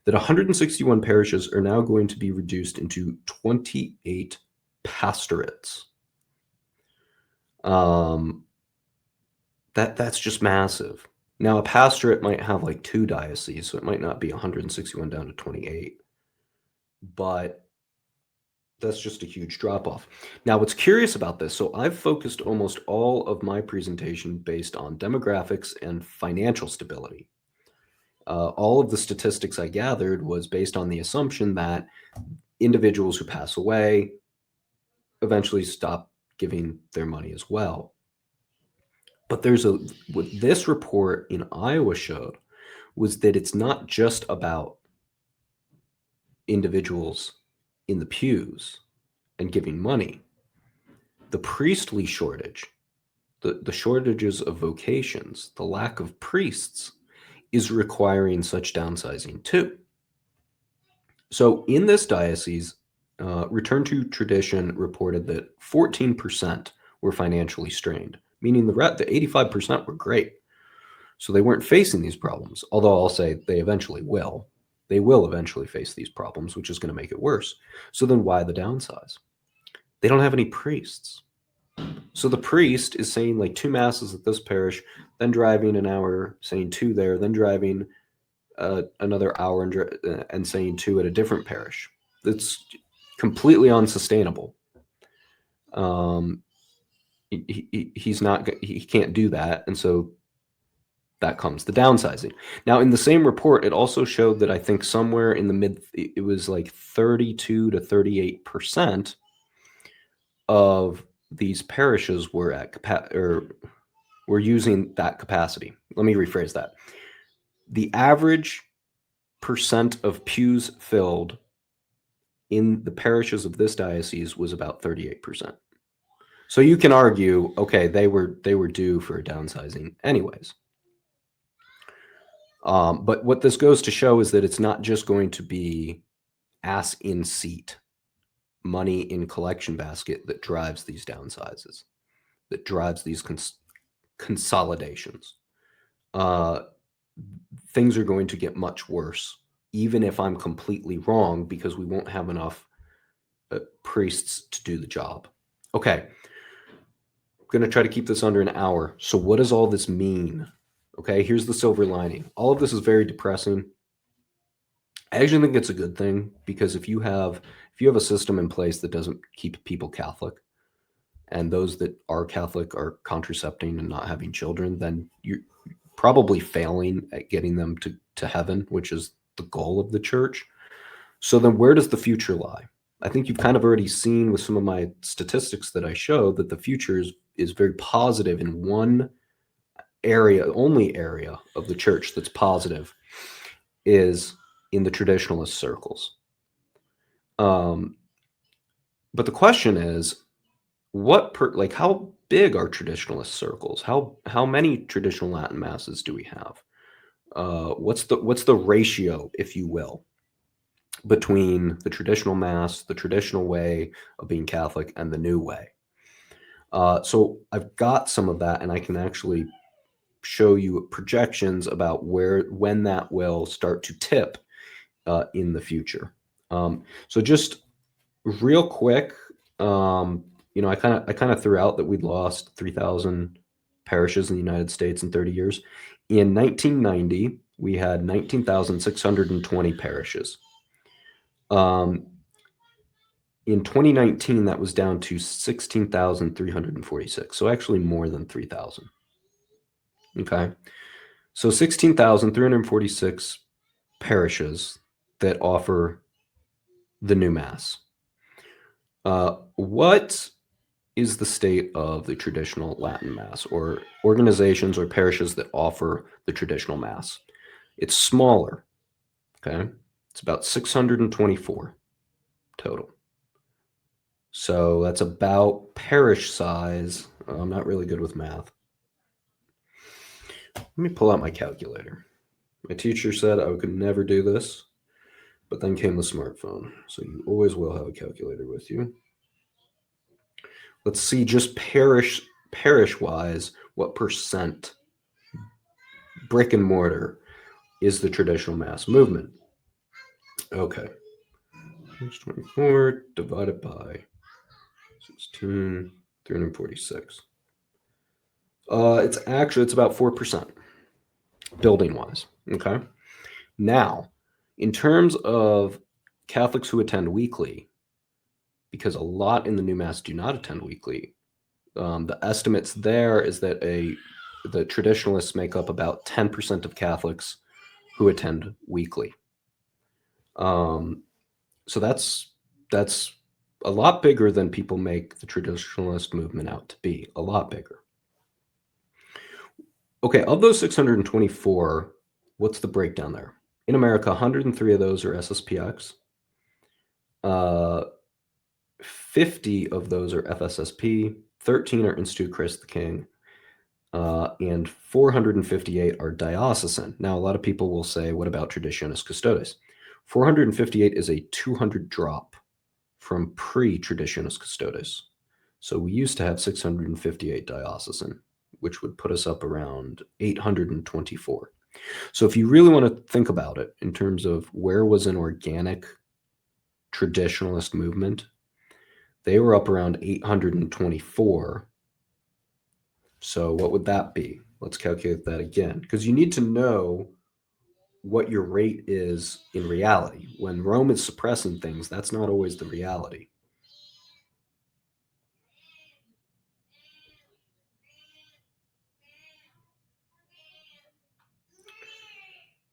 that 161 parishes are now going to be reduced into 28 pastorates. That's just massive. Now, a pastorate might have like 2 dioceses, so it might not be 161 down to 28, but that's just a huge drop off. Now, what's curious about this, so I've focused almost all of my presentation based on demographics and financial stability. All of the statistics I gathered was based on the assumption that individuals who pass away eventually stop giving their money as well. But what this report in Iowa showed was that it's not just about individuals in the pews and giving money. The priestly shortage, the shortages of vocations, the lack of priests is requiring such downsizing too. So in this diocese, Return to Tradition reported that 14% were financially strained, meaning the 85% were great. So they weren't facing these problems, although I'll say they eventually will. They will eventually face these problems, which is going to make it worse. So then why the downsize? They don't have any priests. So the priest is saying like 2 masses at this parish, then driving an hour, saying 2 there, then driving another hour and saying 2 at a different parish. That's completely unsustainable. He can't do that, and so that comes the downsizing. Now, in the same report, it also showed that I think somewhere in it was like 32 to 38% of these parishes were were using that capacity. Let me rephrase that. The average of pews filled in the parishes of this diocese was about 38%. So you can argue, okay, they were due for a downsizing anyways. But what this goes to show is that it's not just going to be ass in seat, money in collection basket that drives these downsizes, that drives these consolidations. Things are going to get much worse, even if I'm completely wrong, because we won't have enough priests to do the job. Okay, I'm going to try to keep this under an hour. So what does all this mean? Okay, here's the silver lining. All of this is very depressing. I actually think it's a good thing, because if you have a system in place that doesn't keep people Catholic, and those that are Catholic are contracepting and not having children, then you're probably failing at getting them to heaven, which is the goal of the church. So then where does the future lie? I think you've kind of already seen with some of my statistics that I show that the future is very positive in one area, only area of the church that's positive is in the traditionalist circles. But the question is, how big are traditionalist circles? How many traditional Latin masses do we have? What's the ratio, if you will, between the traditional mass, the traditional way of being Catholic, and the new way? So I've got some of that, and I can actually show you projections about when that will start to tip in the future. So just real quick, I kind of threw out that we'd lost 3,000 parishes in the United States in 30 years. In 1990, we had 19,620 parishes. In 2019, that was down to 16,346. So actually more than 3,000. Okay. So 16,346 parishes that offer the new Mass. What is the state of the traditional Latin Mass, or organizations or parishes that offer the traditional Mass? It's smaller. Okay. It's about 624 total. So that's about parish size. I'm not really good with math. Let me pull out my calculator. My teacher said I could never do this, but then came the smartphone. So you always will have a calculator with you. Let's see, just parish-wise, what percent brick and mortar is the traditional Mass movement. Okay. 24 divided by 16, 346. It's about 4% building wise. Okay. Now, in terms of Catholics who attend weekly, because a lot in the new Mass do not attend weekly, the estimates there is that the traditionalists make up about 10% of Catholics who attend weekly. So that's a lot bigger than people make the traditionalist movement out to be. A lot bigger. Okay, of those 624, what's the breakdown there? In America, 103 of those are SSPX. 50 of those are FSSP. 13 are Institute Christ the King. And 458 are diocesan. Now, a lot of people will say, what about Traditionis Custodes? 458 is a 200 drop from pre-Traditionis Custodes. So we used to have 658 diocesan, which would put us up around 824. So if you really want to think about it in terms of where was an organic traditionalist movement, they were up around 824. So what would that be? Let's calculate that again, because you need to know what your rate is in reality. When Rome is suppressing things, that's not always the reality.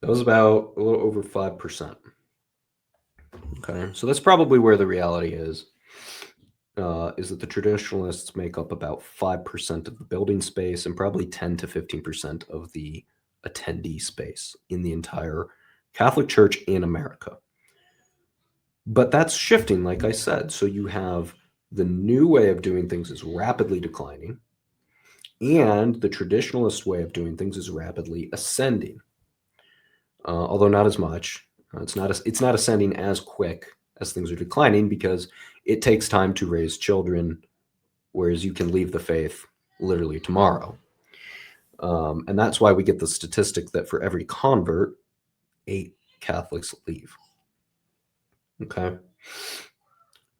That was about a little over 5%. Okay, so that's probably where the reality is that the traditionalists make up about 5% of the building space and probably 10 to 15% of the attendee space in the entire Catholic Church in America. But that's shifting, like I said. So you have the new way of doing things is rapidly declining, and the traditionalist way of doing things is rapidly ascending, although not as much. It's not ascending as quick as things are declining because it takes time to raise children, whereas you can leave the faith literally tomorrow. And that's why we get the statistic that for every convert, 8 Catholics leave. Okay.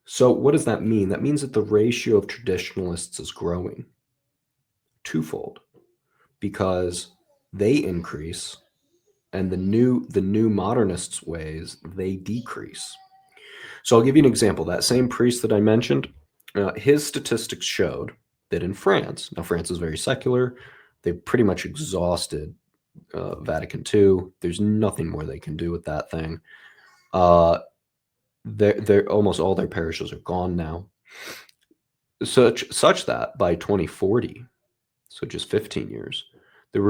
So what does that mean? That means that the ratio of traditionalists is growing twofold because they increase and the new modernists' ways, they decrease. So I'll give you an example. That same priest that I mentioned, his statistics showed that in France, now France is very secular, they've pretty much exhausted Vatican II. There's nothing more they can do with that thing. They're almost all their parishes are gone now. Such that by 2040, so just 15 years, there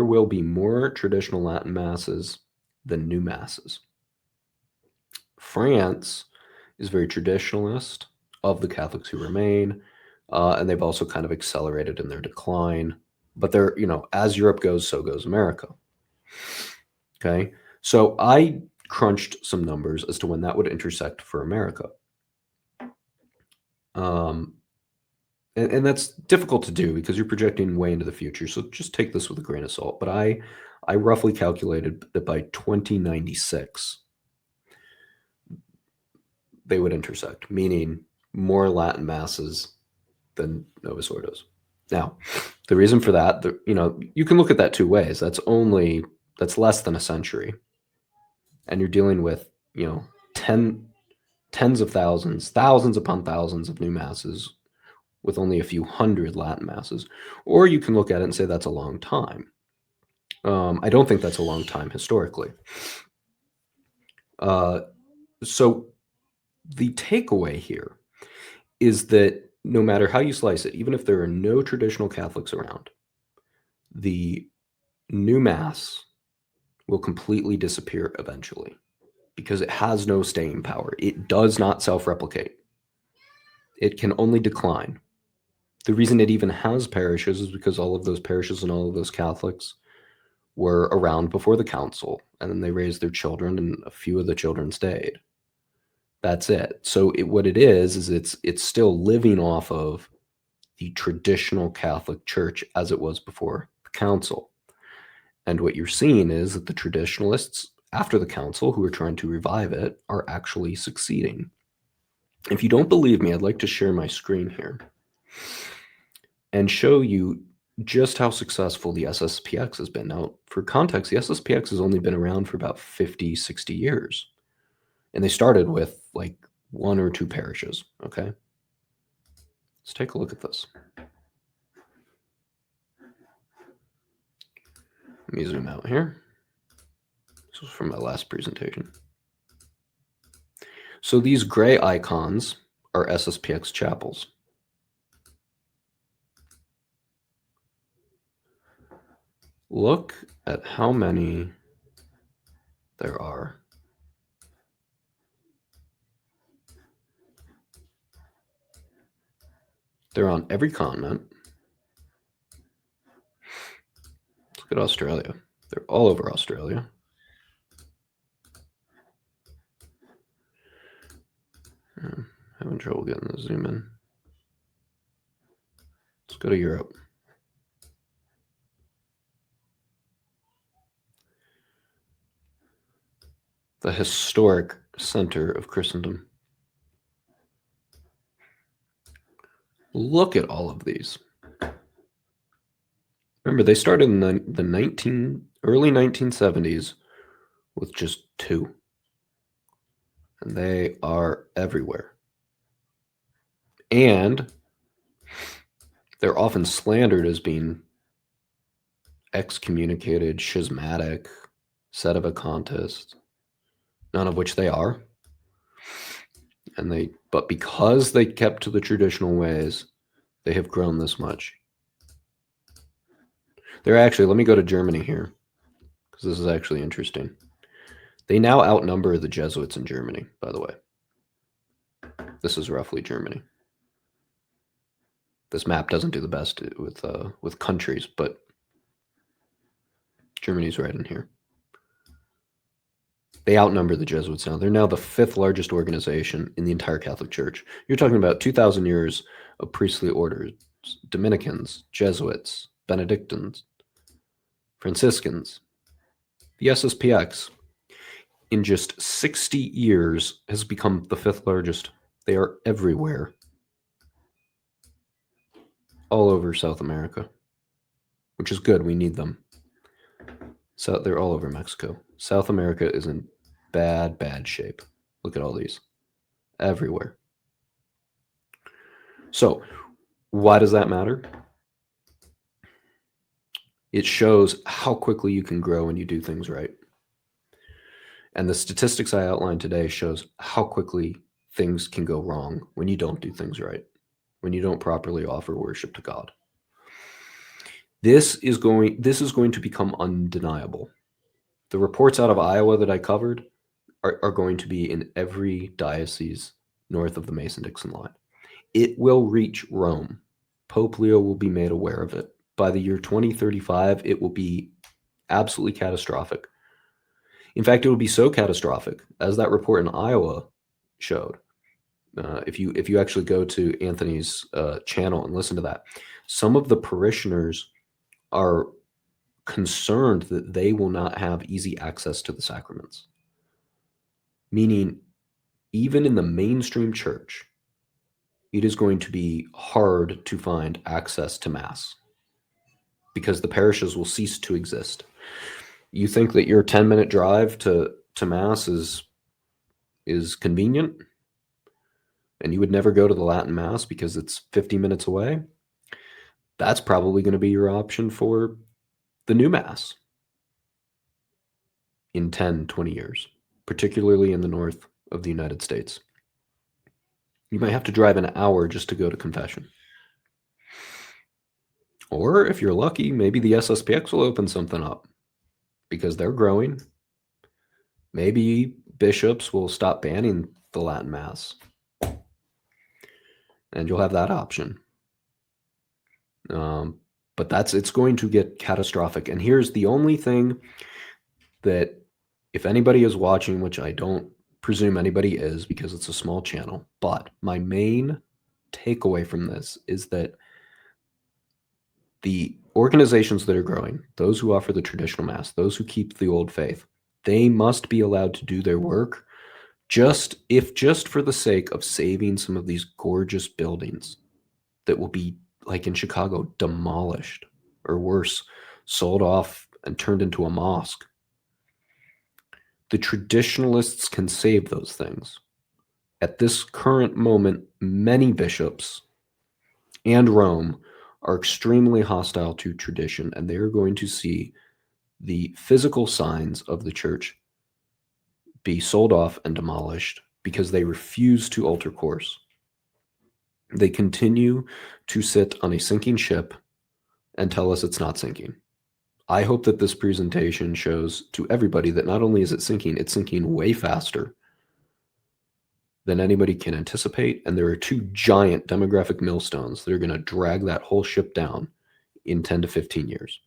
will be more traditional Latin masses than new masses. France is very traditionalist of the Catholics who remain, and they've also kind of accelerated in their decline. But they're, as Europe goes, so goes America. Okay, so I crunched some numbers as to when that would intersect for America. And that's difficult to do because you're projecting way into the future. So just take this with a grain of salt. But I roughly calculated that by 2096, they would intersect, meaning more Latin masses than Novus Ordos. Now, the reason for that, you can look at that two ways. That's less than a century. And you're dealing with, tens of thousands upon thousands of new masses with only a few hundred Latin masses. Or you can look at it and say that's a long time. I don't think that's a long time historically. So the takeaway here is that no matter how you slice it, even if there are no traditional Catholics around, the new Mass will completely disappear eventually because it has no staying power. It does not self-replicate. It can only decline. The reason it even has parishes is because all of those parishes and all of those Catholics were around before the council, and then they raised their children, and a few of the children stayed. That's it. So what it is it's still living off of the traditional Catholic Church as it was before the council. And what you're seeing is that the traditionalists after the council who are trying to revive it are actually succeeding. If you don't believe me, I'd like to share my screen here and show you just how successful the SSPX has been. Now, for context, the SSPX has only been around for about 50, 60 years. And they started with like 1 or 2 parishes, okay? Let's take a look at this. Let me zoom out here. This was from my last presentation. So these gray icons are SSPX chapels. Look at how many there are. They're on every continent. Look at Australia. They're all over Australia. I'm having trouble getting the zoom in. Let's go to Europe. The historic center of Christendom. Look at all of these. Remember, they started in the early 1970s with just 2. And they are everywhere. And they're often slandered as being excommunicated, schismatic, sedevacantist, none of which they are. But because they kept to the traditional ways, they have grown this much. Let me go to Germany here, because this is actually interesting. They now outnumber the Jesuits in Germany, by the way. This is roughly Germany. This map doesn't do the best with countries, but Germany's right in here. They outnumber the Jesuits now. They're now the 5th largest organization in the entire Catholic Church. You're talking about 2,000 years of priestly orders, Dominicans, Jesuits, Benedictines, Franciscans. The SSPX, in just 60 years, has become the 5th largest. They are everywhere, all over South America, which is good. We need them. So they're all over Mexico. South America is in bad, bad shape. Look at all these. Everywhere. So, why does that matter? It shows how quickly you can grow when you do things right. And the statistics I outlined today shows how quickly things can go wrong when you don't do things right, when you don't properly offer worship to God. This is going to become undeniable. The reports out of Iowa that I covered are going to be in every diocese north of the Mason-Dixon line. It will reach Rome. Pope Leo will be made aware of it. By the year 2035, it will be absolutely catastrophic. In fact, it will be so catastrophic, as that report in Iowa showed. If you actually go to Anthony's channel and listen to that, some of the parishioners are concerned that they will not have easy access to the sacraments. Meaning, even in the mainstream church, it is going to be hard to find access to Mass because the parishes will cease to exist. You think that your 10-minute drive to Mass is convenient and you would never go to the Latin Mass because it's 50 minutes away? That's probably going to be your option for the new Mass in 10, 20 years, particularly in the north of the United States. You might have to drive an hour just to go to confession. Or if you're lucky, maybe the SSPX will open something up because they're growing. Maybe bishops will stop banning the Latin Mass. And you'll have that option. But it's going to get catastrophic. And here's the only thing that, if anybody is watching, which I don't presume anybody is because it's a small channel, but my main takeaway from this is that the organizations that are growing, those who offer the traditional Mass, those who keep the old faith, they must be allowed to do their work just for the sake of saving some of these gorgeous buildings that will be, like in Chicago, demolished or worse, sold off and turned into a mosque. The traditionalists can save those things. At this current moment, many bishops and Rome are extremely hostile to tradition, and they are going to see the physical signs of the church be sold off and demolished because they refuse to alter course. They continue to sit on a sinking ship and tell us it's not sinking. I hope that this presentation shows to everybody that not only is it sinking, it's sinking way faster than anybody can anticipate, and there are 2 giant demographic millstones that are going to drag that whole ship down in 10 to 15 years.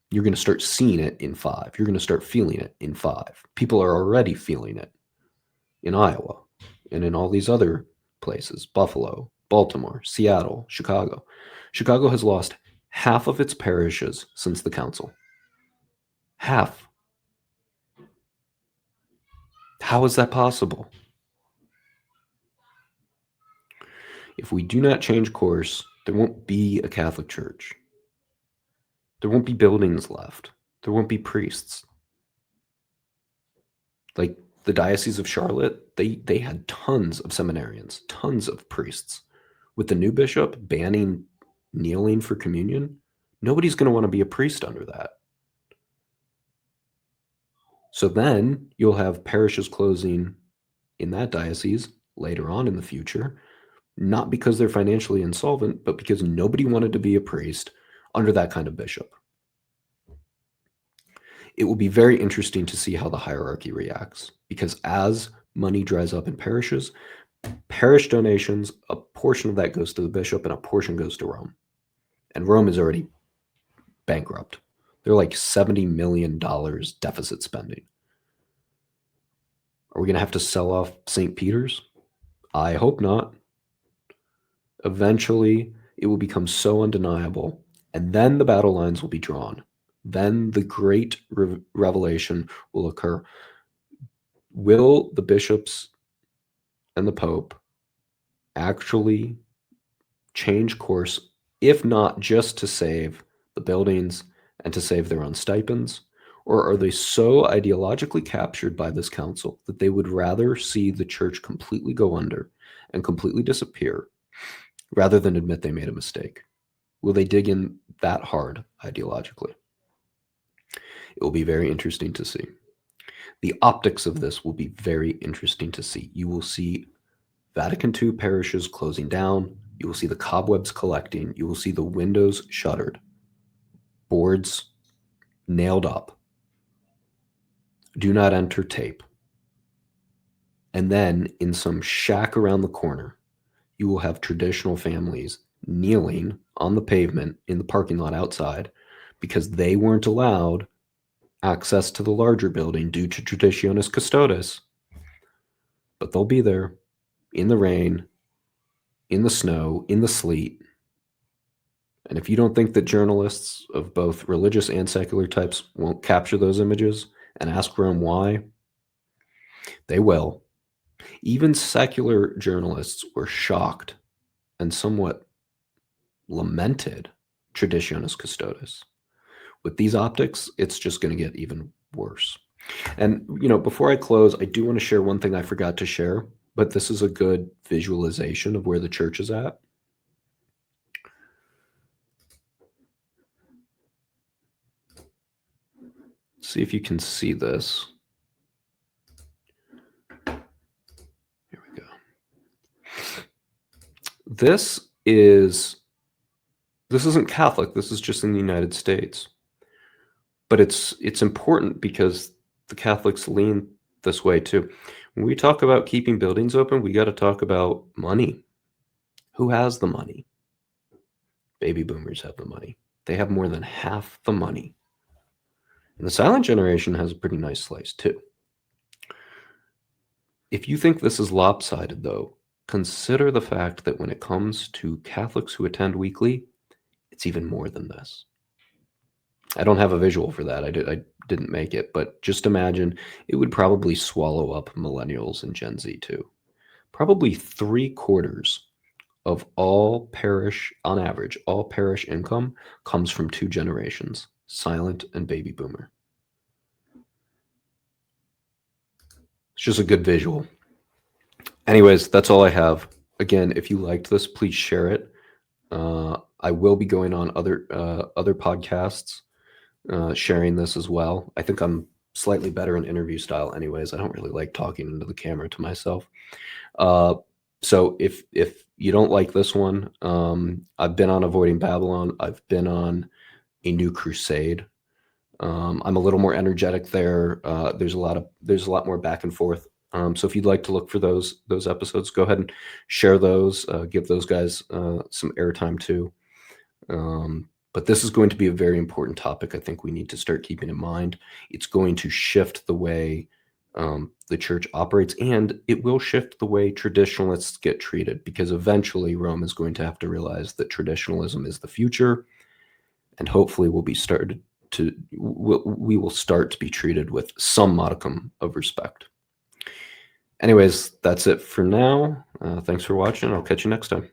You're going to start seeing it in 5. You're going to start feeling it in 5. People are already feeling it in Iowa and in all these other places, Buffalo, Baltimore, Seattle, Chicago. Chicago has lost half of its parishes since the council. Half. How is that possible? If we do not change course, there won't be a Catholic Church. There won't be buildings left. There won't be priests. Like the Diocese of Charlotte, they had tons of seminarians, tons of priests. With the new bishop banning kneeling for communion, nobody's going to want to be a priest under that. So then you'll have parishes closing in that diocese later on in the future, not because they're financially insolvent, but because nobody wanted to be a priest under that kind of bishop. It will be very interesting to see how the hierarchy reacts, because as money dries up in parishes, parish donations, a portion of that goes to the bishop and a portion goes to Rome. And Rome is already bankrupt. They're like $70 million deficit spending. Are we going to have to sell off St. Peter's? I hope not. Eventually, it will become so undeniable, and then the battle lines will be drawn. Then the great revelation will occur. Will the bishops and the Pope actually change course, if not just to save the buildings and to save their own stipends? Or are they so ideologically captured by this council that they would rather see the church completely go under and completely disappear rather than admit they made a mistake? Will they dig in that hard ideologically? It will be very interesting to see. The optics of this will be very interesting to see. You will see Vatican II parishes closing down. You will see the cobwebs collecting. You will see the windows shuttered, boards nailed up, do not enter tape. And then in some shack around the corner, you will have traditional families kneeling on the pavement in the parking lot outside because they weren't allowed access to the larger building due to Traditionis Custodes. But they'll be there in the rain, in the snow, in the sleet. And if you don't think that journalists of both religious and secular types won't capture those images and ask Rome why, they will. Even secular journalists were shocked and somewhat lamented Traditionis Custodes. With these optics, it's just going to get even worse. And, before I close, I do want to share one thing I forgot to share, but this is a good visualization of where the church is at. See if you can see this. Here we go. This isn't Catholic. This is just in the United States. But it's important because the Catholics lean this way too. When we talk about keeping buildings open, we got to talk about money. Who has the money? Baby boomers have the money. They have more than half the money. And the silent generation has a pretty nice slice too. If you think this is lopsided, though, consider the fact that when it comes to Catholics who attend weekly, it's even more than this. I don't have a visual for that. I didn't make it, but just imagine it would probably swallow up millennials and Gen Z too. Probably 3/4 of all parish, on average, all parish income comes from 2 generations, silent and baby boomer. It's just a good visual. Anyways, that's all I have. Again, if you liked this, please share it. I will be going on other podcasts, sharing this as well. I think I'm slightly better in interview style anyways. I don't really like talking into the camera to myself. So if you don't like this one, I've been on Avoiding Babylon. I've been on A New Crusade. I'm a little more energetic there. There's a lot more back and forth. So if you'd like to look for those episodes, go ahead and share those. Give those guys some airtime too. But this is going to be a very important topic. I think we need to start keeping in mind. It's going to shift the way the church operates, and it will shift the way traditionalists get treated, because eventually Rome is going to have to realize that traditionalism is the future, and hopefully we will start to be treated with some modicum of respect. Anyways, that's it for now. Thanks for watching. I'll catch you next time.